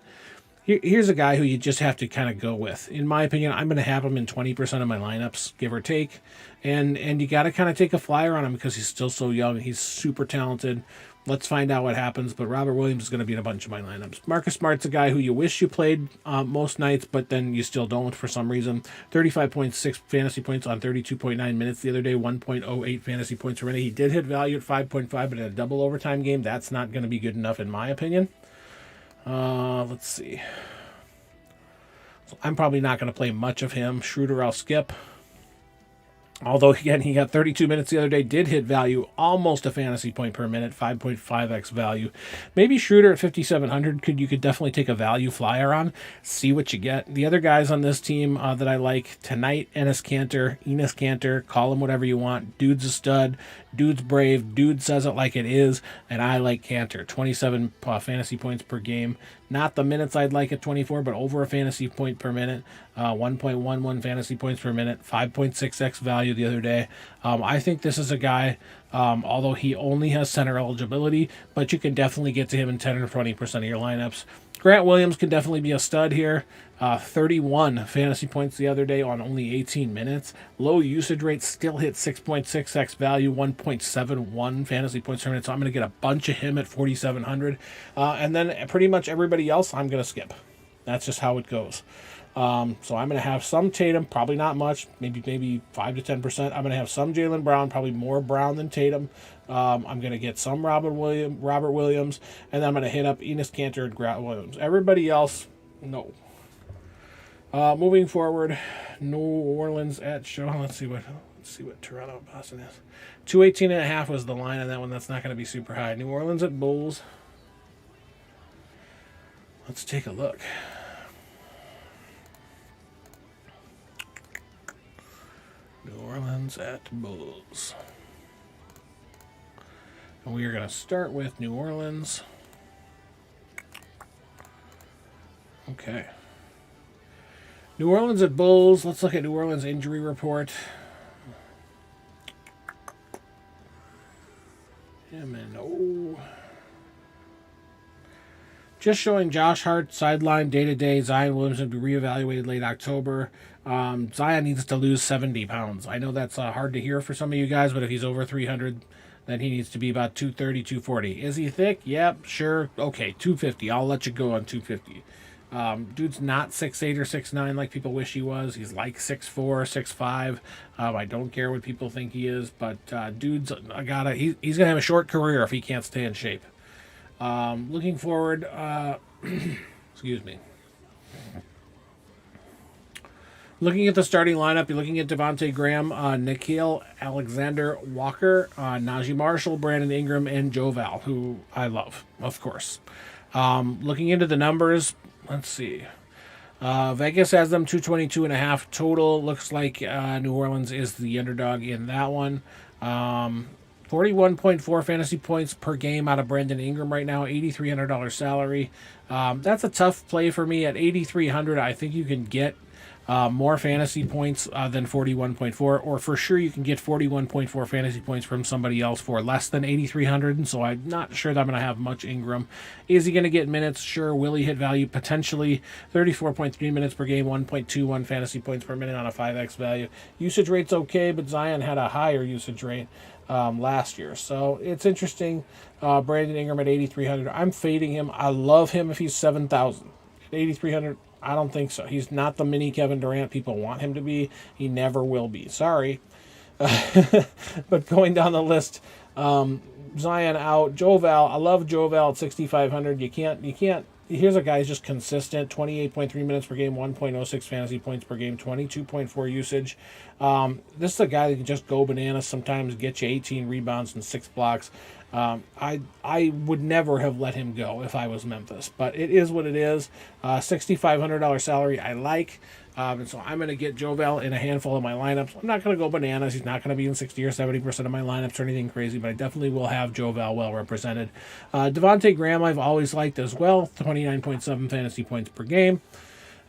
Here's a guy who you just have to kind of go with. In my opinion, I'm going to have him in 20% of my lineups, give or take. And you got to kind of take a flyer on him because he's still so young. He's super talented. Let's find out what happens. But Robert Williams is going to be in a bunch of my lineups. Marcus Smart's a guy who you wish you played most nights, but then you still don't for some reason. 35.6 fantasy points on 32.9 minutes the other day, 1.08 fantasy points per minute. He did hit value at 5.5, but in a double overtime game, that's not going to be good enough in my opinion. Let's see. So I'm probably not going to play much of him. Schroeder, I'll skip. Although, again, he got 32 minutes the other day, did hit value, almost a fantasy point per minute, 5.5x value. Maybe Schroeder at 5,700, you could definitely take a value flyer on, see what you get. The other guys on this team that I like tonight, Enes Kanter, call him whatever you want. Dude's a stud. Dude's brave. Dude says it like it is, and I like Kanter. 27 fantasy points per game. Not the minutes I'd like at 24, but over a fantasy point per minute. 1.11 fantasy points per minute. 5.6x value the other day. I think this is a guy, although he only has center eligibility, but you can definitely get to him in 10 or 20% of your lineups. Grant Williams can definitely be a stud here. 31 fantasy points the other day on only 18 minutes. Low usage rate, still hit 6.6x value, 1.71 fantasy points per minute. So I'm going to get a bunch of him at 4,700. And then pretty much everybody else I'm going to skip. That's just how it goes. So I'm going to have some Tatum, probably not much, maybe 5 to 10%. I'm going to have some Jaylen Brown, probably more Brown than Tatum. I'm going to get some Robert Williams, and then I'm going to hit up Enes Kanter and Grant Williams. Everybody else, no. Moving forward, New Orleans at show. Let's see what Toronto Boston is. 218.5 was the line on that one. That's not going to be super high. New Orleans at Bulls. Let's take a look. New Orleans at Bulls. And we are going to start with New Orleans. Okay. New Orleans at Bulls. Let's look at New Orleans injury report. Just showing Josh Hart sideline day-to-day. Zion Williamson to be reevaluated late October. Zion needs to lose 70 pounds. I know that's hard to hear for some of you guys, but if he's over 300, then he needs to be about 230, 240. Is he thick? Yep, sure. Okay, 250. I'll let you go on 250. Dude's not 6'8 or 6'9 like people wish he was. He's like 6'4, 6'5. I don't care what people think he is, but dude's he's going to have a short career if he can't stay in shape. Looking forward, excuse me. Looking at the starting lineup, you're looking at Devontae Graham, Nikhil, Alexander Walker, Najee Marshall, Brandon Ingram, and Joval, who I love, of course. Looking into the numbers, let's see. Vegas has them 222.5 total. Looks like New Orleans is the underdog in that one. 41.4 fantasy points per game out of Brandon Ingram right now, $8,300 salary. That's a tough play for me at $8,300. I think you can get more fantasy points than 41.4, or for sure you can get 41.4 fantasy points from somebody else for less than 8,300, and so I'm not sure that I'm going to have much Ingram. Is he going to get minutes? Sure. Will he hit value? Potentially. 34.3 minutes per game, 1.21 fantasy points per minute on a 5x value. Usage rate's okay, but Zion had a higher usage rate last year, so it's interesting. Brandon Ingram at 8,300. I'm fading him. I love him if he's 7,000. At 8,300, I don't think so. He's not the mini Kevin Durant people want him to be. He never will be. Sorry. But going down the list, Zion out. Joe Val. I love Joe Val at 6,500. You can't. Here's a guy who's just consistent. 28.3 minutes per game, 1.06 fantasy points per game, 22.4 usage. This is a guy that can just go bananas sometimes, get you 18 rebounds and 6 blocks. I would never have let him go if I was Memphis, but it is what it is. $6,500 salary I like, and so I'm going to get Jovel in a handful of my lineups. I'm not going to go bananas. He's not going to be in 60 or 70% of my lineups or anything crazy, but I definitely will have Jovel well represented. Devontae Graham I've always liked as well, 29.7 fantasy points per game.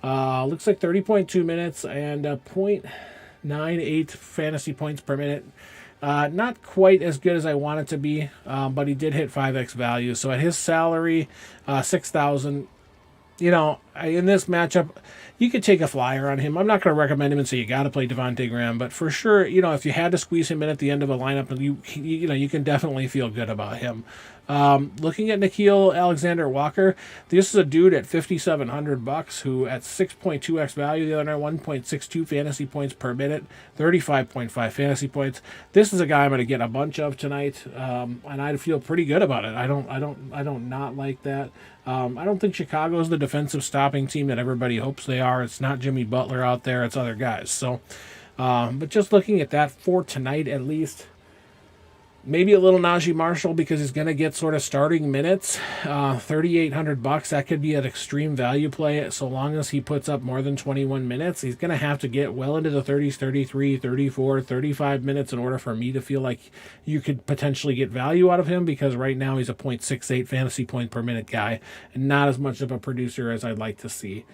Looks like 30.2 minutes and 0.98 fantasy points per minute. Not quite as good as I want it to be, but he did hit 5x value. So at his salary, 6,000, in this matchup, you could take a flyer on him. I'm not going to recommend him and say you got to play Devontae Graham, but for sure, if you had to squeeze him in at the end of a lineup, you can definitely feel good about him. Looking at Nikhil Alexander-Walker, this is a dude at $5,700 who at 6.2x value the other night, 1.62 fantasy points per minute, 35.5 fantasy points. This is a guy I'm going to get a bunch of tonight, and I feel pretty good about it. I don't not like that. I don't think Chicago is the defensive stopping team that everybody hopes they are. It's not Jimmy Butler out there. It's other guys. So, but just looking at that for tonight at least. Maybe a little Najee Marshall because he's going to get sort of starting minutes. $3,800. That could be an extreme value play. So long as he puts up more than 21 minutes, he's going to have to get well into the 30s, 33, 34, 35 minutes in order for me to feel like you could potentially get value out of him, because right now he's a 0.68 fantasy point per minute guy and not as much of a producer as I'd like to see.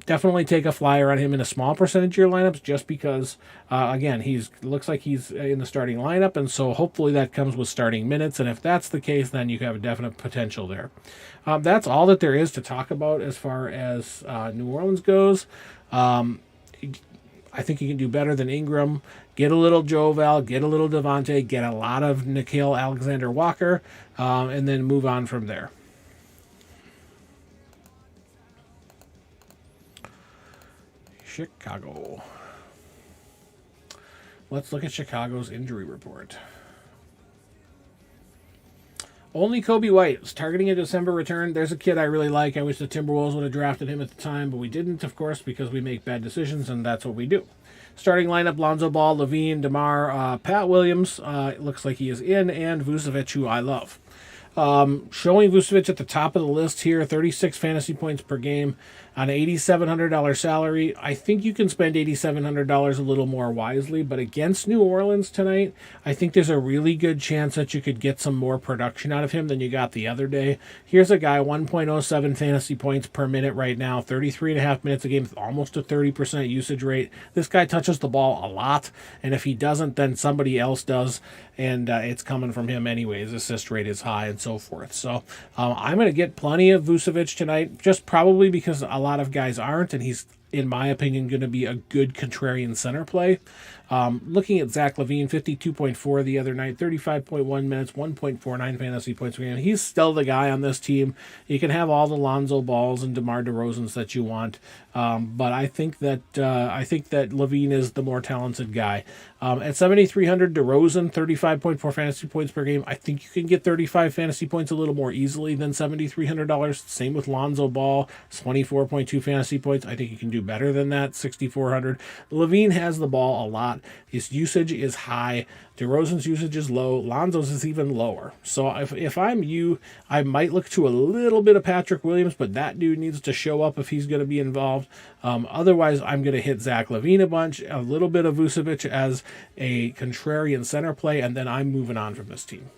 Definitely take a flyer on him in a small percentage of your lineups, just because, again, looks like he's in the starting lineup, and so hopefully that comes with starting minutes, and if that's the case, then you have a definite potential there. That's all that there is to talk about as far as New Orleans goes. I think you can do better than Ingram. Get a little Jovel, get a little Devontae, get a lot of Nikhil Alexander-Walker, and then move on from there. Chicago. Let's look at Chicago's injury report. Only Kobe White is targeting a December return. There's a kid I really like. I wish the Timberwolves would have drafted him at the time, but we didn't, of course, because we make bad decisions, and that's what we do. Starting lineup, Lonzo Ball, Levine, DeMar, Pat Williams. It looks like he is in, and Vucevic, who I love. Showing Vucevic at the top of the list here, 36 fantasy points per game on an $8,700 salary. I think you can spend $8,700 a little more wisely, but against New Orleans tonight, I think there's a really good chance that you could get some more production out of him than you got the other day. Here's a guy, 1.07 fantasy points per minute right now, 33.5 minutes a game, almost a 30% usage rate. This guy touches the ball a lot, and if he doesn't, then somebody else does, and it's coming from him anyways. Assist rate is high and so forth. So I'm going to get plenty of Vucevic tonight, just probably because a lot of guys aren't, and he's, in my opinion, going to be a good contrarian center play. Looking at Zach LaVine, 52.4 the other night, 35.1 minutes, 1.49 fantasy points per game. He's still the guy on this team. You can have all the Lonzo Balls and DeMar DeRozans that you want, but I think that LaVine is the more talented guy. At 7,300, DeRozan, 35.4 fantasy points per game. I think you can get 35 fantasy points a little more easily than $7,300. Same with Lonzo Ball, 24.2 fantasy points. I think you can do do better than that, 6,400. Levine has the ball a lot. His usage is high. DeRozan's usage is low. Lonzo's is even lower. So if I'm you, I might look to a little bit of Patrick Williams, but that dude needs to show up if he's going to be involved. Otherwise, I'm going to hit Zach LaVine a bunch, a little bit of Vucevic as a contrarian center play, and then I'm moving on from this team.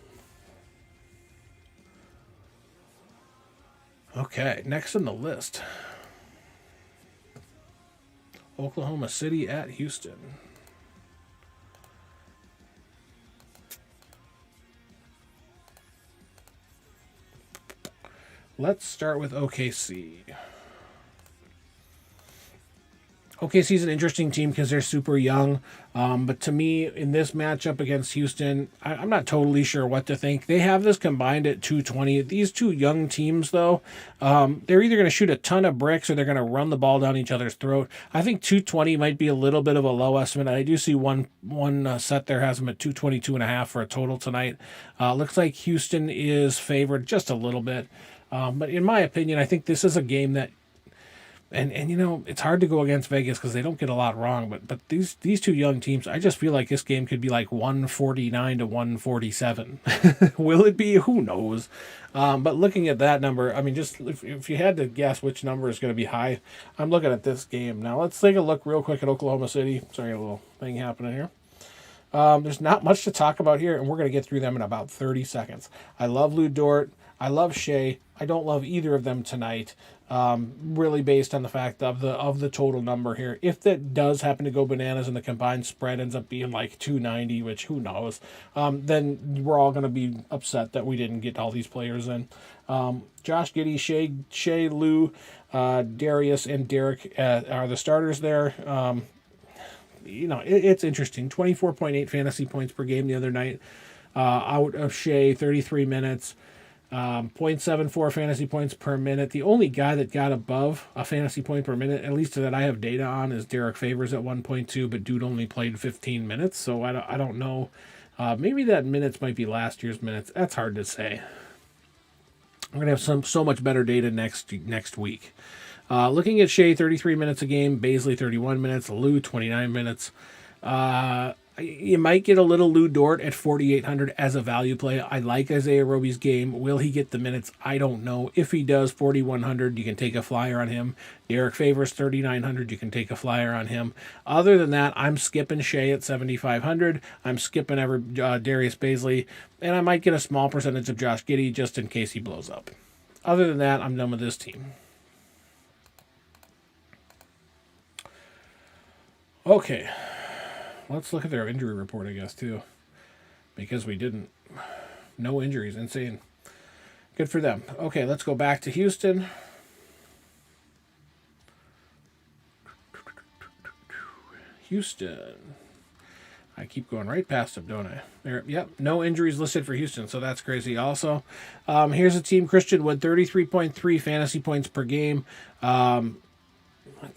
Okay, next on the list, Oklahoma City at Houston. Let's start with OKC. OKC's an interesting team because they're super young. But to me, in this matchup against Houston, I'm not totally sure what to think. They have this combined at 220. These two young teams, though, they're either going to shoot a ton of bricks or they're going to run the ball down each other's throat. I think 220 might be a little bit of a low estimate. I do see one set there has them at 222.5 for a total tonight. Looks like Houston is favored just a little bit. But in my opinion, I think this is a game that, and you know, it's hard to go against Vegas because they don't get a lot wrong. But these two young teams, I just feel like this game could be like 149 to 147. Will it be? Who knows? But looking at that number, I mean, just if you had to guess which number is going to be high, I'm looking at this game. Now let's take a look real quick at Oklahoma City. Sorry, a little thing happening here. There's not much to talk about here, and we're going to get through them in about 30 seconds. I love Lou Dort. I love Shea. I don't love either of them tonight. Really based on the fact of the total number here. If that does happen to go bananas and the combined spread ends up being like 290, which who knows, then we're all going to be upset that we didn't get all these players in. Josh Giddey, Shea, Lou, Darius, and Derek are the starters there. You know, it's interesting. 24.8 fantasy points per game the other night. Out of Shea, 33 minutes. 0.74 fantasy points per minute. The only guy that got above a fantasy point per minute, at least that I have data on, is Derek Favors at 1.2, but dude only played 15 minutes, so I don't know. Maybe that minutes might be last year's minutes. That's hard to say. I'm going to have so much better data next week. Looking at Shea, 33 minutes a game. Baisley, 31 minutes. Lou, 29 minutes. You might get a little Lou Dort at 4,800 as a value play. I like Isaiah Roby's game. Will he get the minutes? I don't know. If he does, 4,100, you can take a flyer on him. Derek Favors, 3,900, you can take a flyer on him. Other than that, I'm skipping Shea at 7,500. I'm skipping Darius Baisley, and I might get a small percentage of Josh Giddey just in case he blows up. Other than that, I'm done with this team. Okay. Let's look at their injury report, I guess, too. Because we didn't. No injuries. Insane. Good for them. Okay, let's go back to Houston. Houston. I keep going right past them, don't I? There, yep, no injuries listed for Houston, so that's crazy also. Here's a team, Christian Wood, 33.3 fantasy points per game.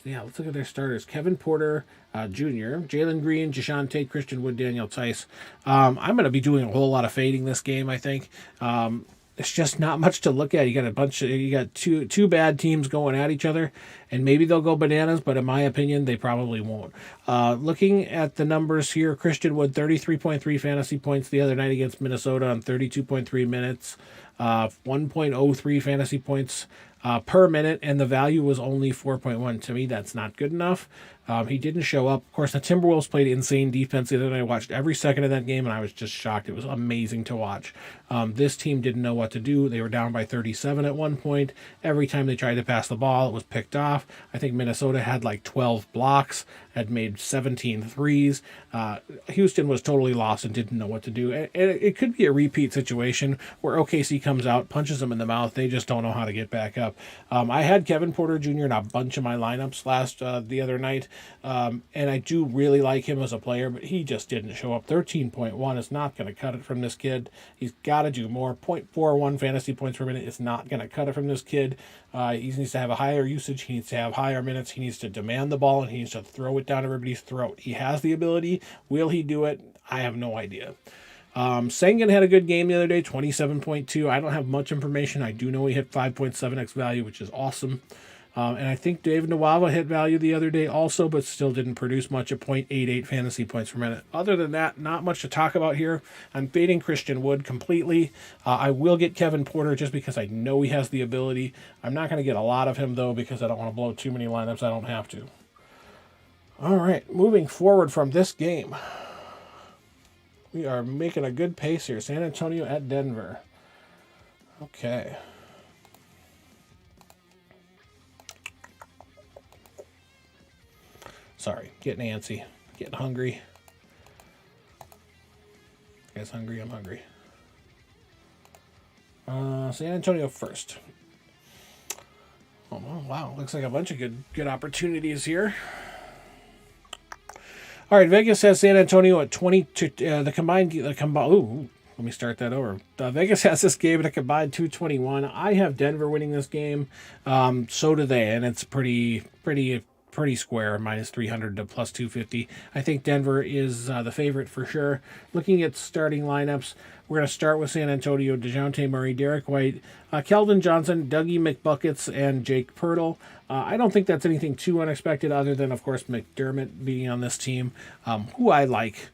Yeah, let's look at their starters. Kevin Porter Jr., Jalen Green, Jashawn Tate, Christian Wood, Daniel Tice. I'm going to be doing a whole lot of fading this game, I think. It's just not much to look at. You got two bad teams going at each other, and maybe they'll go bananas, but in my opinion, they probably won't. Looking at the numbers here, Christian Wood, 33.3 fantasy points the other night against Minnesota on 32.3 minutes, 1.03 fantasy points per minute, and the value was only 4.1. To me, that's not good enough. He didn't show up. Of course, the Timberwolves played insane defense the other night. I watched every second of that game, and I was just shocked. It was amazing to watch. This team didn't know what to do. They were down by 37 at one point. Every time they tried to pass the ball, it was picked off. I think Minnesota had like 12 blocks, had made 17 threes. Houston was totally lost and didn't know what to do. And it could be a repeat situation where OKC comes out, punches them in the mouth. They just don't know how to get back up. I had Kevin Porter Jr. in a bunch of my lineups the other night. And I do really like him as a player, but he just didn't show up. 13.1 is not going to cut it from this kid. He's got to do more. 0.41 fantasy points per minute is not going to cut it from this kid. He needs to have a higher usage. He needs to have higher minutes. He needs to demand the ball, and he needs to throw it down everybody's throat. He has the ability. Will he do it? I have no idea. Sengun had a good game the other day, 27.2. I don't have much information. I do know he hit 5.7x value, which is awesome. And I think David Nwaba hit value the other day also, but still didn't produce much at 0.88 fantasy points per minute. Other than that, not much to talk about here. I'm fading Christian Wood completely. I will get Kevin Porter just because I know he has the ability. I'm not going to get a lot of him, though, because I don't want to blow too many lineups. I don't have to. All right, moving forward from this game. We are making a good pace here. San Antonio at Denver. Okay. Sorry, getting antsy. Getting hungry. You guys hungry? I'm hungry. San Antonio first. Oh, wow. Looks like a bunch of good opportunities here. All right, Vegas has San Antonio at 20. The combined. Ooh, let me start that over. Vegas has this game at a combined 221. I have Denver winning this game. So do they, and it's pretty square, minus 300 to plus 250. I think Denver is the favorite for sure. Looking at starting lineups, we're going to start with San Antonio: Dejounte Murray, Derek White, Keldon Johnson, Dougie McBuckets, and Jake Pirtle. I don't think that's anything too unexpected, other than, of course, McDermott being on this team, who I like.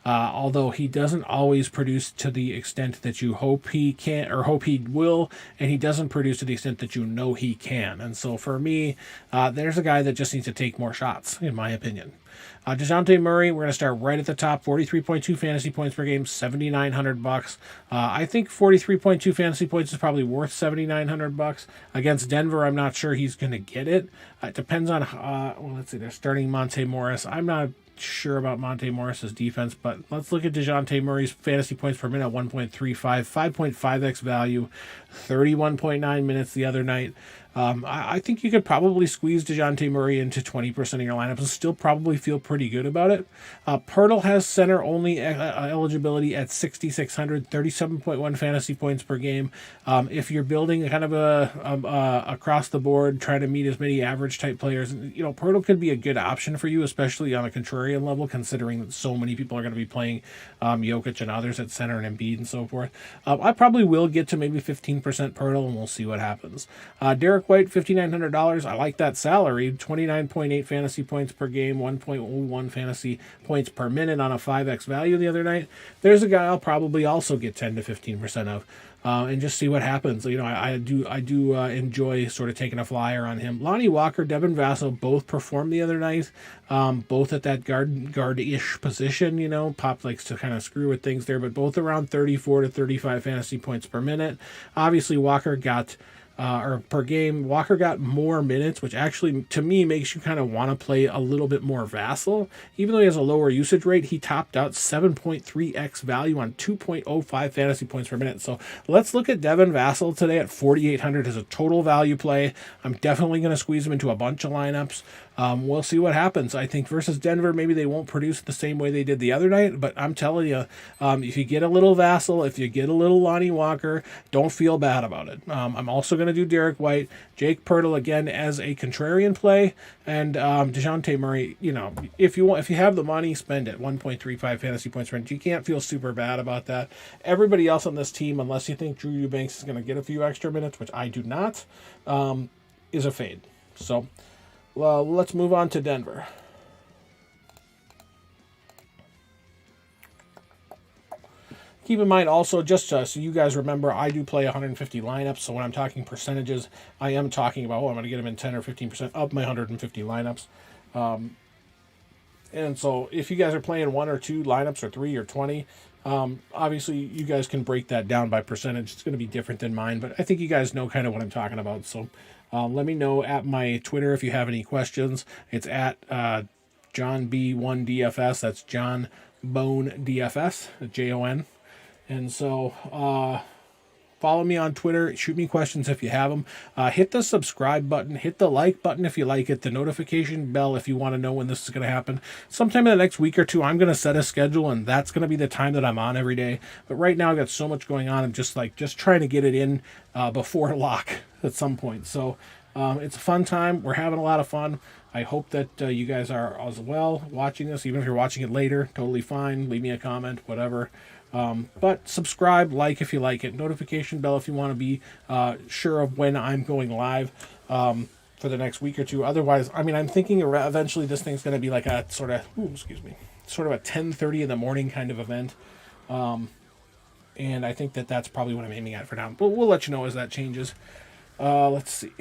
Although he doesn't always produce to the extent that you hope he can or hope he will, and he doesn't produce to the extent that you know he can. And so for me, there's a guy that just needs to take more shots, in my opinion. Dejounte Murray, we're going to start right at the top. 43.2 fantasy points per game, $7,900. I think 43.2 fantasy points is probably worth $7,900. Against Denver, I'm not sure he's going to get it. It depends on, let's see, they're starting Monte Morris. I'm not sure about Monte Morris's defense, but let's look at Dejounte Murray's fantasy points per minute, 1.35, 5.5x value, 31.9 minutes the other night. I think you could probably squeeze Dejounte Murray into 20% of your lineups and still probably feel pretty good about it. Pirtle has center-only eligibility at 6,600, 37.1 fantasy points per game. If you're building kind of a across the board, trying to meet as many average-type players, Pirtle could be a good option for you, especially on a contrarian level, considering that so many people are going to be playing Jokic and others at center and Embiid and so forth. I probably will get to maybe 15% Pirtle, and we'll see what happens. Derek White, $5,900. I like that salary. 29.8 fantasy points per game, 1.01 fantasy points per minute on a 5x value the other night. There's a guy I'll probably also get 10 to 15% of. And just see what happens. I do enjoy sort of taking a flyer on him. Lonnie Walker, Devin Vassell both performed the other night, both at that guard-ish position. Pop likes to kind of screw with things there, but both around 34 to 35 fantasy points per minute. Obviously, Walker got or per game, Walker got more minutes, which actually, to me, makes you kind of want to play a little bit more Vassell. Even though he has a lower usage rate, he topped out 7.3x value on 2.05 fantasy points per minute. So let's look at Devin Vassell today at 4,800 as a total value play. I'm definitely going to squeeze him into a bunch of lineups. We'll see what happens. I think versus Denver, maybe they won't produce the same way they did the other night, but I'm telling you, if you get a little Vassell, if you get a little Lonnie Walker, don't feel bad about it. I'm also going to do Derek White, Jake Pirtle again as a contrarian play, and Dejounte Murray. If you have the money, spend it. 1.35 fantasy points per minute. You can't feel super bad about that. Everybody else on this team, unless you think Drew Eubanks is going to get a few extra minutes, which I do not, is a fade. So. Well, let's move on to Denver. Keep in mind also, just so you guys remember, I do play 150 lineups, so when I'm talking percentages, I am talking about, I'm going to get them in 10 or 15% of my 150 lineups. And so if you guys are playing 1 or 2 lineups or 3 or 20, obviously you guys can break that down by percentage. It's going to be different than mine, but I think you guys know kind of what I'm talking about, so... let me know at my Twitter if you have any questions. It's at Jon B1 DFS. That's John Bone DFS, Jon. And so follow me on Twitter. Shoot me questions if you have them. Hit the subscribe button. Hit the like button if you like it. The notification bell if you want to know when this is going to happen. Sometime in the next week or two, I'm going to set a schedule, and that's going to be the time that I'm on every day. But right now, I've got so much going on. I'm just trying to get it in before lock at some point. So it's a fun time. We're having a lot of fun. I hope that you guys are as well watching this. Even if you're watching it later, totally fine. Leave me a comment, whatever. But subscribe, like if you like it, notification bell if you want to be sure of when I'm going live. for the next week or two. Otherwise, I mean, I'm thinking eventually this thing's going to be like a sort of, sort of a 10:30 in the morning kind of event. And I think that's probably what I'm aiming at for now. But we'll let you know as that changes. Let's see.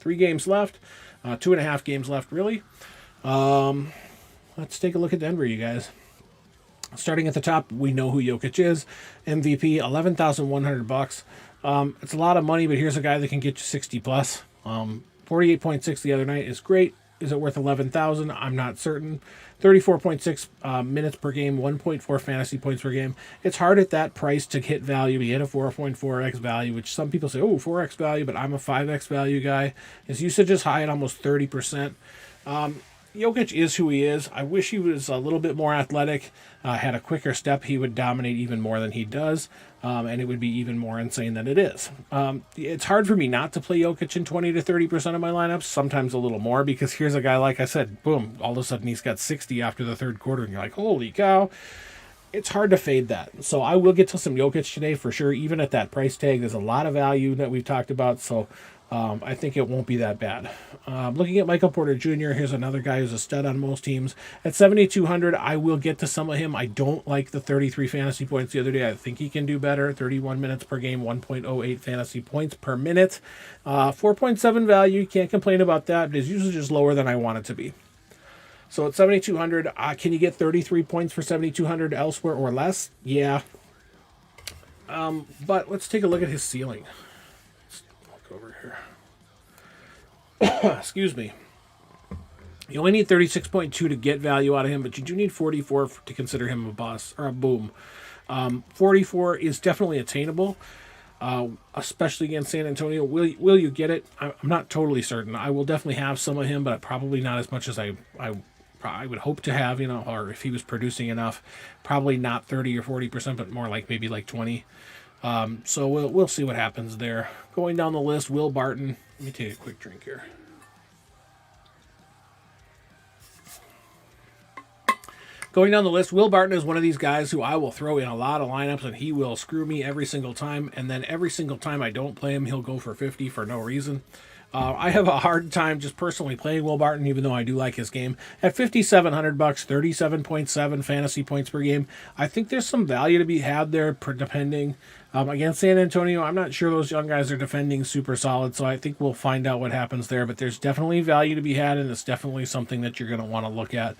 3 games left. 2.5 games left, really. Let's take a look at Denver, you guys. Starting at the top, we know who Jokic is. MVP, $11,100. It's a lot of money, but here's a guy that can get you 60 plus. 48.6 the other night is great. Is it worth 11,000? I'm not certain. 34.6 minutes per game, 1.4 fantasy points per game. It's hard at that price to hit value. He hit a 4.4x value, which some people say, oh, 4x value, but I'm a 5x value guy. His usage is high at almost 30%. Jokic is who he is. I wish he was a little bit more athletic, had a quicker step. He would dominate even more than he does, and it would be even more insane than it is. It's hard for me not to play Jokic in 20 to 30% of my lineups, sometimes a little more, because here's a guy, like I said, boom, all of a sudden he's got 60 after the third quarter, and you're like, holy cow. It's hard to fade that. So I will get to some Jokic today for sure. Even at that price tag, there's a lot of value that we've talked about, so I think it won't be that bad. Looking at Michael Porter Jr., here's another guy who's a stud on most teams. At 7,200, I will get to some of him. I don't like the 33 fantasy points the other day. I think he can do better. 31 minutes per game, 1.08 fantasy points per minute. 4.7 value, can't complain about that. His usage is lower than I want it to be. So at 7,200, can you get 33 points for 7,200 elsewhere or less? Yeah. But let's take a look at his ceiling. Over here. Excuse me. You only need 36.2 to get value out of him, but you do need 44 to consider him a bust or a boom. 44 is definitely attainable, especially against San Antonio. Will you get it? I'm not totally certain. I will definitely have some of him, but probably not as much as I would hope to have, or if he was producing enough, probably not 30 or 40%, but more like maybe like 20. So we'll see what happens there. Going down the list, Will Barton. Let me take a quick drink here. Going down the list, Will Barton is one of these guys who I will throw in a lot of lineups, and he will screw me every single time. And then every single time I don't play him, he'll go for 50 for no reason. I have a hard time just personally playing Will Barton, even though I do like his game. At $5,700, 37.7 fantasy points per game. I think there's some value to be had there, depending. Against San Antonio, I'm not sure those young guys are defending super solid, so I think we'll find out what happens there. But there's definitely value to be had, and it's definitely something that you're going to want to look at.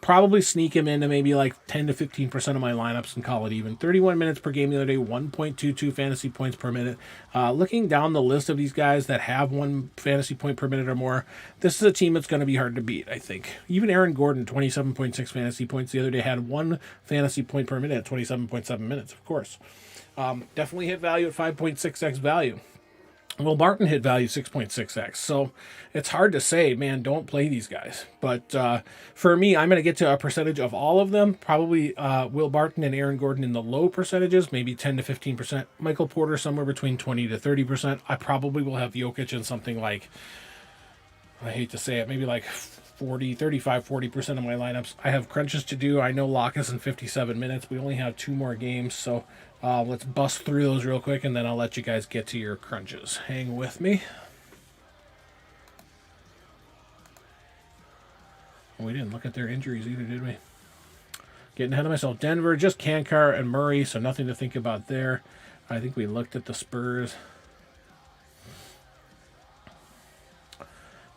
Probably sneak him into maybe like 10 to 15% of my lineups and call it even. 31 minutes per game the other day, 1.22 fantasy points per minute. Looking down the list of these guys that have 1 fantasy point per minute or more, this is a team that's going to be hard to beat, I think. Even Aaron Gordon, 27.6 fantasy points the other day, had 1 fantasy point per minute at 27.7 minutes, of course. Definitely hit value at 5.6x value. Will Barton hit value 6.6x. So it's hard to say, man, don't play these guys. But for me, I'm going to get to a percentage of all of them. Probably Will Barton and Aaron Gordon in the low percentages, maybe 10 to 15%. Michael Porter somewhere between 20 to 30%. I probably will have Jokic in something like, I hate to say it, maybe like 40% of my lineups. I have crunches to do. I know lock is in 57 minutes. We only have 2 more games, so let's bust through those real quick, and then I'll let you guys get to your crunches. Hang with me. We didn't look at their injuries either, did we? Getting ahead of myself. Denver, just Kankar and Murray, so nothing to think about there. I think we looked at the Spurs.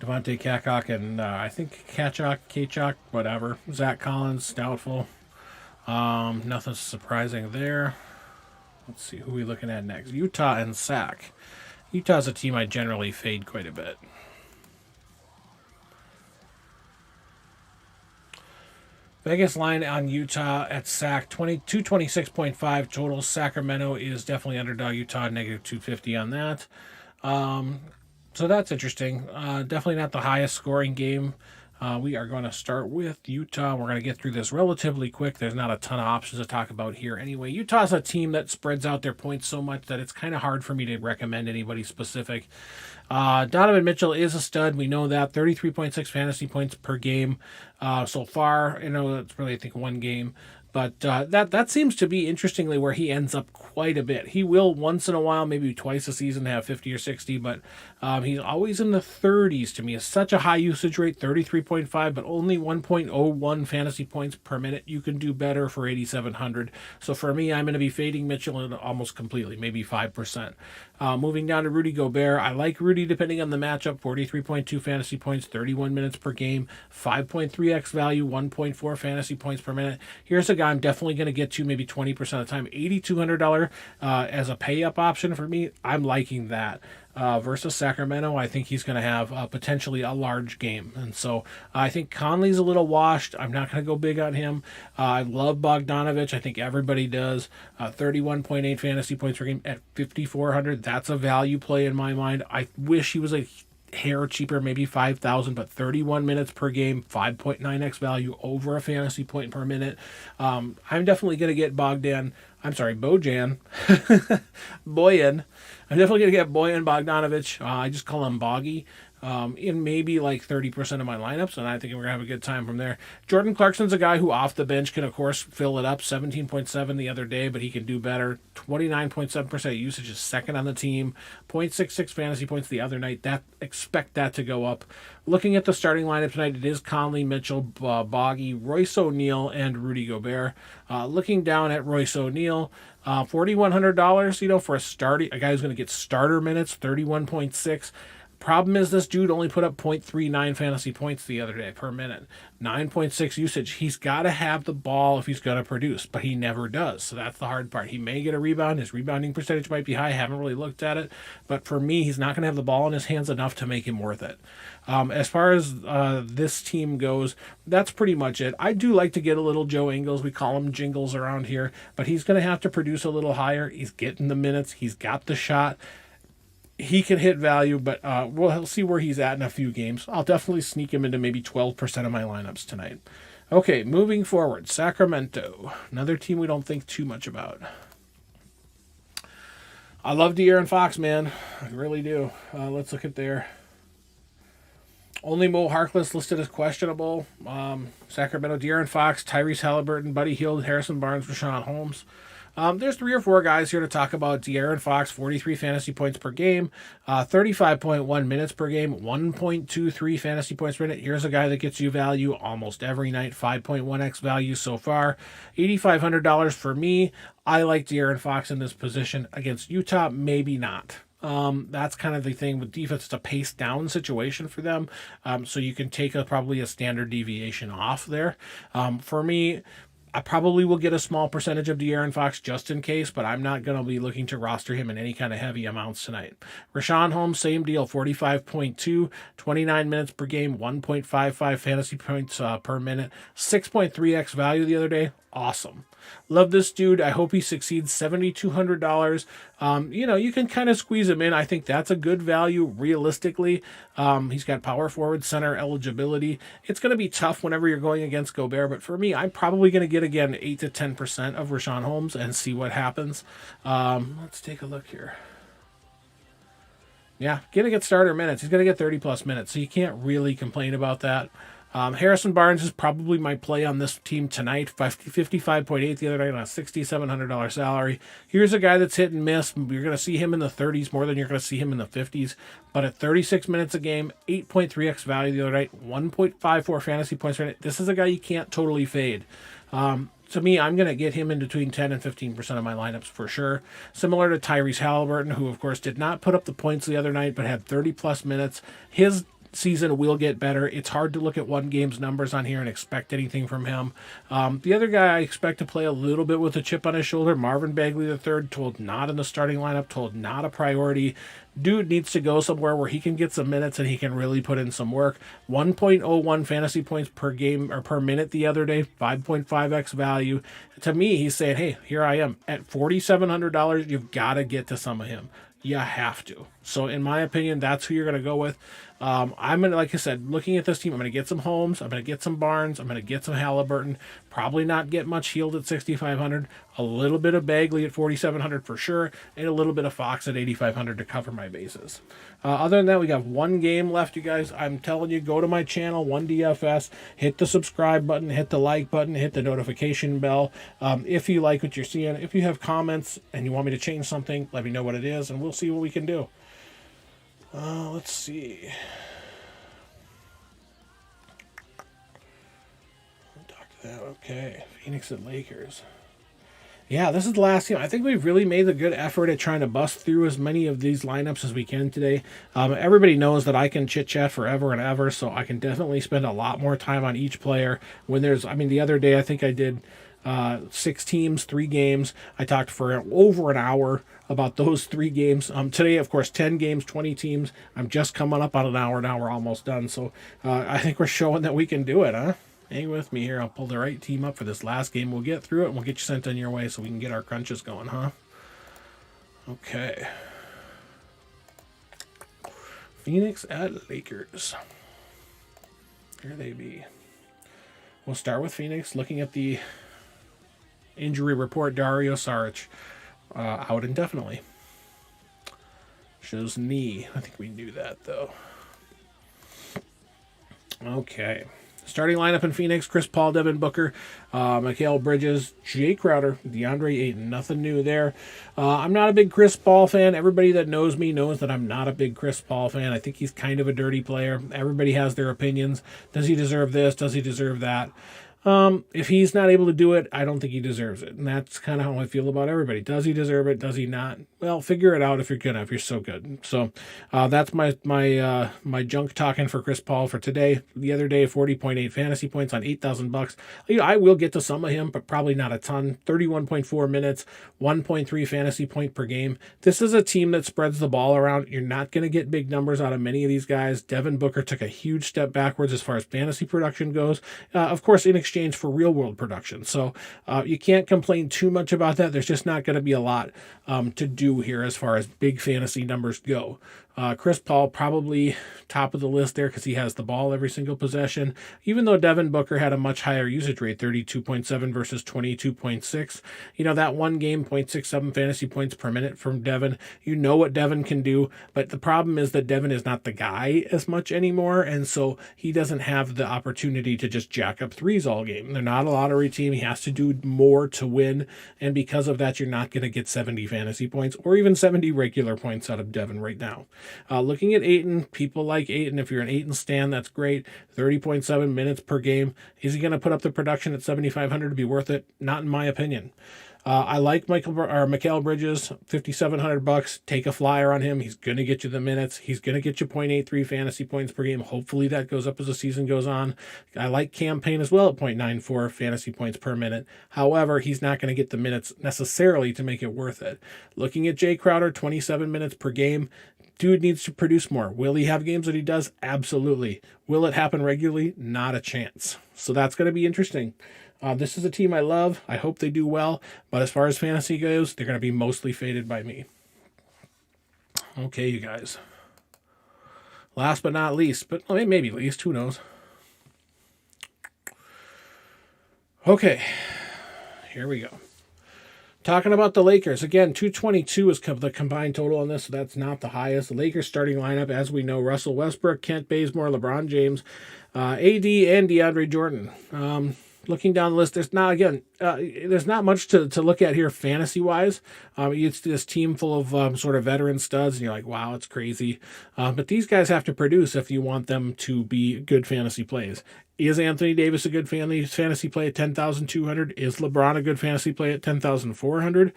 Devontae Kakok and I think Kachok, whatever. Zach Collins, doubtful. Nothing surprising there. Let's see who we looking at next. Utah and Sac. Utah's a team I generally fade quite a bit. Vegas line on Utah at Sac, 226.5 total. Sacramento is definitely underdog Utah, negative 250 on that. So that's interesting. Definitely not the highest scoring game. We are going to start with Utah. We're going to get through this relatively quick. There's not a ton of options to talk about here anyway. Utah's a team that spreads out their points so much that it's kind of hard for me to recommend anybody specific. Donovan Mitchell is a stud. We know that. 33.6 fantasy points per game so far. That's really, I think, 1 game. But that seems to be, interestingly, where he ends up quite a bit. He will once in a while, maybe twice a season, have 50 or 60, but he's always in the 30s to me. It's such a high usage rate, 33.5, but only 1.01 fantasy points per minute. You can do better for 8,700. So for me, I'm going to be fading Mitchell almost completely, maybe 5%. Moving down to Rudy Gobert. I like Rudy depending on the matchup. 43.2 fantasy points, 31 minutes per game, 5.3x value, 1.4 fantasy points per minute. Here's a guy I'm definitely going to get to maybe 20% of the time. $8,200 as a pay-up option for me. I'm liking that. Versus Sacramento, I think he's going to have potentially a large game. And so I think Conley's a little washed. I'm not going to go big on him. I love Bogdanovich. I think everybody does. 31.8 fantasy points per game at 5,400. That's a value play in my mind. I wish he was a hair cheaper, maybe 5,000, but 31 minutes per game, 5.9x value over a fantasy point per minute. I'm definitely going to get Bojan. Boyan. I'm definitely going to get Boyan Bogdanovich. I just call him Boggy. In maybe like 30% of my lineups, and I think we're going to have a good time from there. Jordan Clarkson's a guy who off the bench can, of course, fill it up. 17.7 the other day, but he can do better. 29.7% usage is second on the team. 0.66 fantasy points the other night. Expect that to go up. Looking at the starting lineup tonight, it is Conley, Mitchell, Boggy, Royce O'Neal, and Rudy Gobert. Looking down at Royce O'Neal, $4,100, for a guy who's going to get starter minutes, 31.6. Problem is this dude only put up 0.39 fantasy points the other day per minute. 9.6 usage. He's got to have the ball if he's going to produce, but he never does. So that's the hard part. He may get a rebound. His rebounding percentage might be high. I haven't really looked at it. But for me, he's not going to have the ball in his hands enough to make him worth it. As far as this team goes, that's pretty much it. I do like to get a little Joe Ingles. We call him Jingles around here. But he's going to have to produce a little higher. He's getting the minutes. He's got the shot. He can hit value, but we'll see where he's at in a few games. I'll definitely sneak him into maybe 12% of my lineups tonight. Okay, moving forward, Sacramento. Another team we don't think too much about. I love De'Aaron Fox, man. I really do. Let's look at their... Only Mo Harkless listed as questionable. Sacramento, De'Aaron Fox, Tyrese Halliburton, Buddy Hield, Harrison Barnes, Richaun Holmes. There's 3 or 4 guys here to talk about. De'Aaron Fox, 43 fantasy points per game, 35.1 minutes per game, 1.23 fantasy points per minute. Here's a guy that gets you value almost every night, 5.1x value so far. $8,500 for me. I like De'Aaron Fox in this position. Against Utah, maybe not. That's kind of the thing with defense. It's a pace down situation for them. So you can take probably a standard deviation off there. For me, I probably will get a small percentage of De'Aaron Fox just in case, but I'm not going to be looking to roster him in any kind of heavy amounts tonight. Richaun Holmes, same deal, 45.2, 29 minutes per game, 1.55 fantasy points per minute, 6.3x value the other day. Awesome. Love this dude. I hope he succeeds. $7,200. You can kind of squeeze him in. I think that's a good value realistically. He's got power forward, center eligibility. It's going to be tough whenever you're going against Gobert, but for me, I'm probably going to get again 8 to 10% of Richaun Holmes and see what happens. Let's take a look here. Yeah, going to get starter minutes. He's going to get 30 plus minutes, so you can't really complain about that. Harrison Barnes is probably my play on this team tonight. 55.8 the other night on a $6,700 salary. Here's a guy that's hit and miss. You're going to see him in the 30s more than you're going to see him in the 50s. But at 36 minutes a game, 8.3x value the other night, 1.54 fantasy points per minute. This is a guy you can't totally fade. To me, I'm going to get him in between 10 and 15% of my lineups for sure. Similar to Tyrese Halliburton, who, of course, did not put up the points the other night, but had 30-plus minutes. His season will get better. It's hard to look at one game's numbers on here and expect anything from him. The other guy I expect to play a little bit with a chip on his shoulder, Marvin Bagley III, told not in the starting lineup, told not a priority. Dude needs to go somewhere where he can get some minutes and he can really put in some work. 1.01 fantasy points per game or per minute the other day, 5.5x value. To me, he's saying, hey, here I am. At $4,700, you've got to get to some of him. You have to. So in my opinion, that's who you're going to go with. I'm going to, like I said, looking at this team, I'm going to get some Holmes. I'm going to get some Barnes. I'm going to get some Halliburton. Probably not get much Hield at 6,500. A little bit of Bagley at 4,700 for sure. And a little bit of Fox at 8,500 to cover my bases. Other than that, we got one game left, you guys. I'm telling you, go to my channel, 1DFS. Hit the subscribe button. Hit the like button. Hit the notification bell. If you like what you're seeing. If you have comments and you want me to change something, let me know what it is. And we'll see what we can do. Let's see. Okay, Phoenix at Lakers. Yeah, this is the last game. I think we've really made a good effort at trying to bust through as many of these lineups as we can today. Everybody knows that I can chit-chat forever and ever, so I can definitely spend a lot more time on each player. When there's, I mean, the other day I think I did 6 teams, 3 games. I talked for over an hour about those 3 games. Today, of course, 10 games, 20 teams. I'm just coming up on an hour. Now we're almost done. So I think we're showing that we can do it, huh? Hang with me here. I'll pull the right team up for this last game. We'll get through it and we'll get you sent on your way so we can get our crunches going, huh? Okay. Phoenix at Lakers. Here they be. We'll start with Phoenix. Looking at the injury report, Dario Saric out indefinitely. Shows knee. I think we knew that, though. Okay. Starting lineup in Phoenix, Chris Paul, Devin Booker, Mikal Bridges, Jay Crowder, DeAndre Ayton. Nothing new there. I'm not a big Chris Paul fan. Everybody that knows me knows that I'm not a big Chris Paul fan. I think he's kind of a dirty player. Everybody has their opinions. Does he deserve this? Does he deserve that? If he's not able to do it, I don't think he deserves it. And that's kind of how I feel about everybody. Does he deserve it? Does he not? Well, figure it out if you're gonna, if you're so good. So that's my junk talking for Chris Paul for today. The other day, 40.8 fantasy points on $8,000. You know, I will get to some of him, but probably not a ton. 31.4 minutes, 1.3 fantasy point per game. This is a team that spreads the ball around. You're not going to get big numbers out of many of these guys. Devin Booker took a huge step backwards as far as fantasy production goes. Of course, in exchange for real world production. So you can't complain too much about that. There's just not going to be a lot to do here as far as big fantasy numbers go. Chris Paul probably top of the list there because he has the ball every single possession, even though Devin Booker had a much higher usage rate, 32.7 versus 22.6. You know, that one game, 0.67 fantasy points per minute from Devin. You know what Devin can do, but the problem is that Devin is not the guy as much anymore, and so he doesn't have the opportunity to just jack up threes all game. They're not a lottery team. He has to do more to win, and because of that, you're not going to get 70 fantasy points or even 70 regular points out of Devin right now. Looking at Ayton, people like Ayton. If you're an Ayton stan, that's great. 30.7 minutes per game. Is he going to put up the production at 7,500 to be worth it? Not in my opinion. I like Mikal Bridges, $5,700. Take a flyer on him. He's going to get you the minutes. He's going to get you 0.83 fantasy points per game. Hopefully that goes up as the season goes on. I like Campaign as well at 0.94 fantasy points per minute. However, he's not going to get the minutes necessarily to make it worth it. Looking at Jay Crowder, 27 minutes per game. Dude needs to produce more. Will he have games that he does? Absolutely. Will it happen regularly? Not a chance. So that's going to be interesting. This is a team I love. I hope they do well. But as far as fantasy goes, they're going to be mostly faded by me. Okay, you guys. Last but not least, but maybe least, who knows? Okay, here we go. Talking about the Lakers, again, 222 is the combined total on this, so that's not the highest. The Lakers starting lineup, as we know, Russell Westbrook, Kent Bazemore, LeBron James, AD, and DeAndre Jordan. Looking down the list, there's not much to look at here fantasy-wise. It's this team full of sort of veteran studs, and you're like, wow, it's crazy. But these guys have to produce if you want them to be good fantasy plays. Is Anthony Davis a good fantasy play at 10,200? Is LeBron a good fantasy play at 10,400?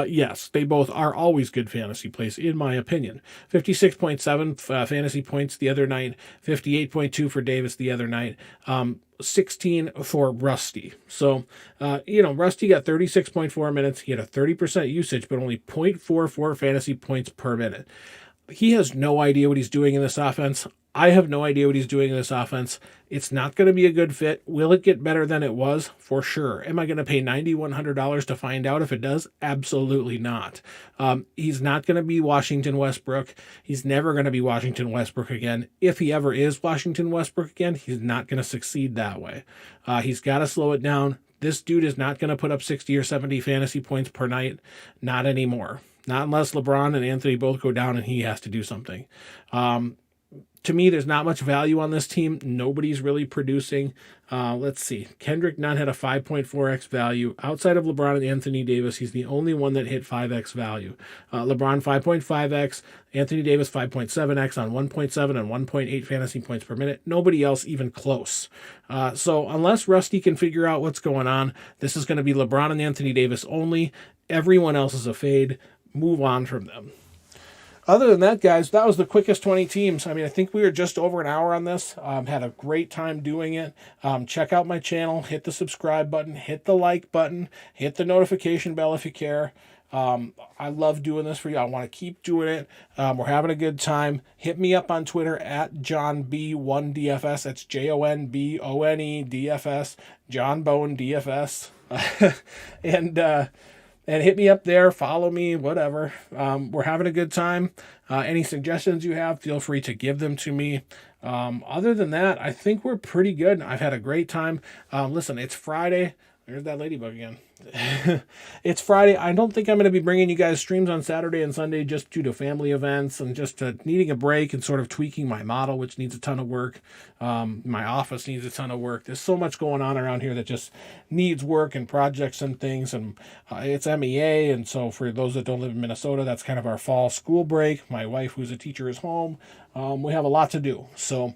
Yes, they both are always good fantasy plays, in my opinion. 56.7 fantasy points the other night, 58.2 for Davis the other night, 16 for Rusty. So, Rusty got 36.4 minutes. He had a 30% usage, but only 0.44 fantasy points per minute. He has no idea what he's doing in this offense. I have no idea what he's doing in this offense. It's not going to be a good fit. Will it get better than it was? For sure. Am I going to pay $9,100 to find out if it does? Absolutely not. He's not going to be Washington Westbrook. He's never going to be Washington Westbrook again. If he ever is Washington Westbrook again, he's not going to succeed that way. He's got to slow it down. This dude is not going to put up 60 or 70 fantasy points per night. Not anymore. Not unless LeBron and Anthony both go down and he has to do something. To me, there's not much value on this team. Nobody's really producing. Let's see. Kendrick Nunn had a 5.4x value. Outside of LeBron and Anthony Davis, he's the only one that hit 5x value. LeBron 5.5x, Anthony Davis 5.7x on 1.7 and 1.8 fantasy points per minute. Nobody else even close. So unless Rusty can figure out what's going on, this is going to be LeBron and Anthony Davis only. Everyone else is a fade. Move on from them. Other than that, guys, that was the quickest 20 teams. I mean, I think we were just over an hour on this. Had a great time doing it. Check out my channel. Hit the subscribe button. Hit the like button. Hit the notification bell if you care. I love doing this for you. I want to keep doing it. We're having a good time. Hit me up on Twitter at Jon B1DFS. That's JONBONE DFS. John Bone DFS. And hit me up there, follow me, whatever. We're having a good time. Any suggestions you have, feel free to give them to me. Other than that, I think we're pretty good. I've had a great time. Listen, it's Friday. There's that ladybug again. It's Friday. I don't think I'm going to be bringing you guys streams on Saturday and Sunday just due to family events and just needing a break and sort of tweaking my model, which needs a ton of work. My office needs a ton of work. There's so much going on around here that just needs work and projects and things. And it's MEA. And so for those that don't live in Minnesota, that's kind of our fall school break. My wife, who's a teacher, is home. We have a lot to do. So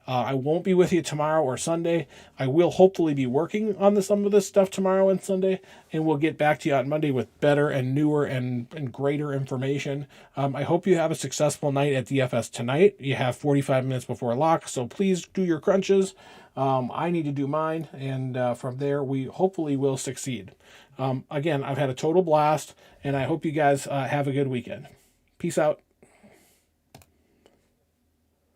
I won't be with you tomorrow or Sunday. I will hopefully be working on some of this stuff tomorrow and Sunday, and we'll get back to you on Monday with better and newer and greater information. I hope you have a successful night at DFS tonight. You have 45 minutes before lock, so please do your crunches. I need to do mine, and from there, we hopefully will succeed. Again, I've had a total blast, and I hope you guys have a good weekend. Peace out.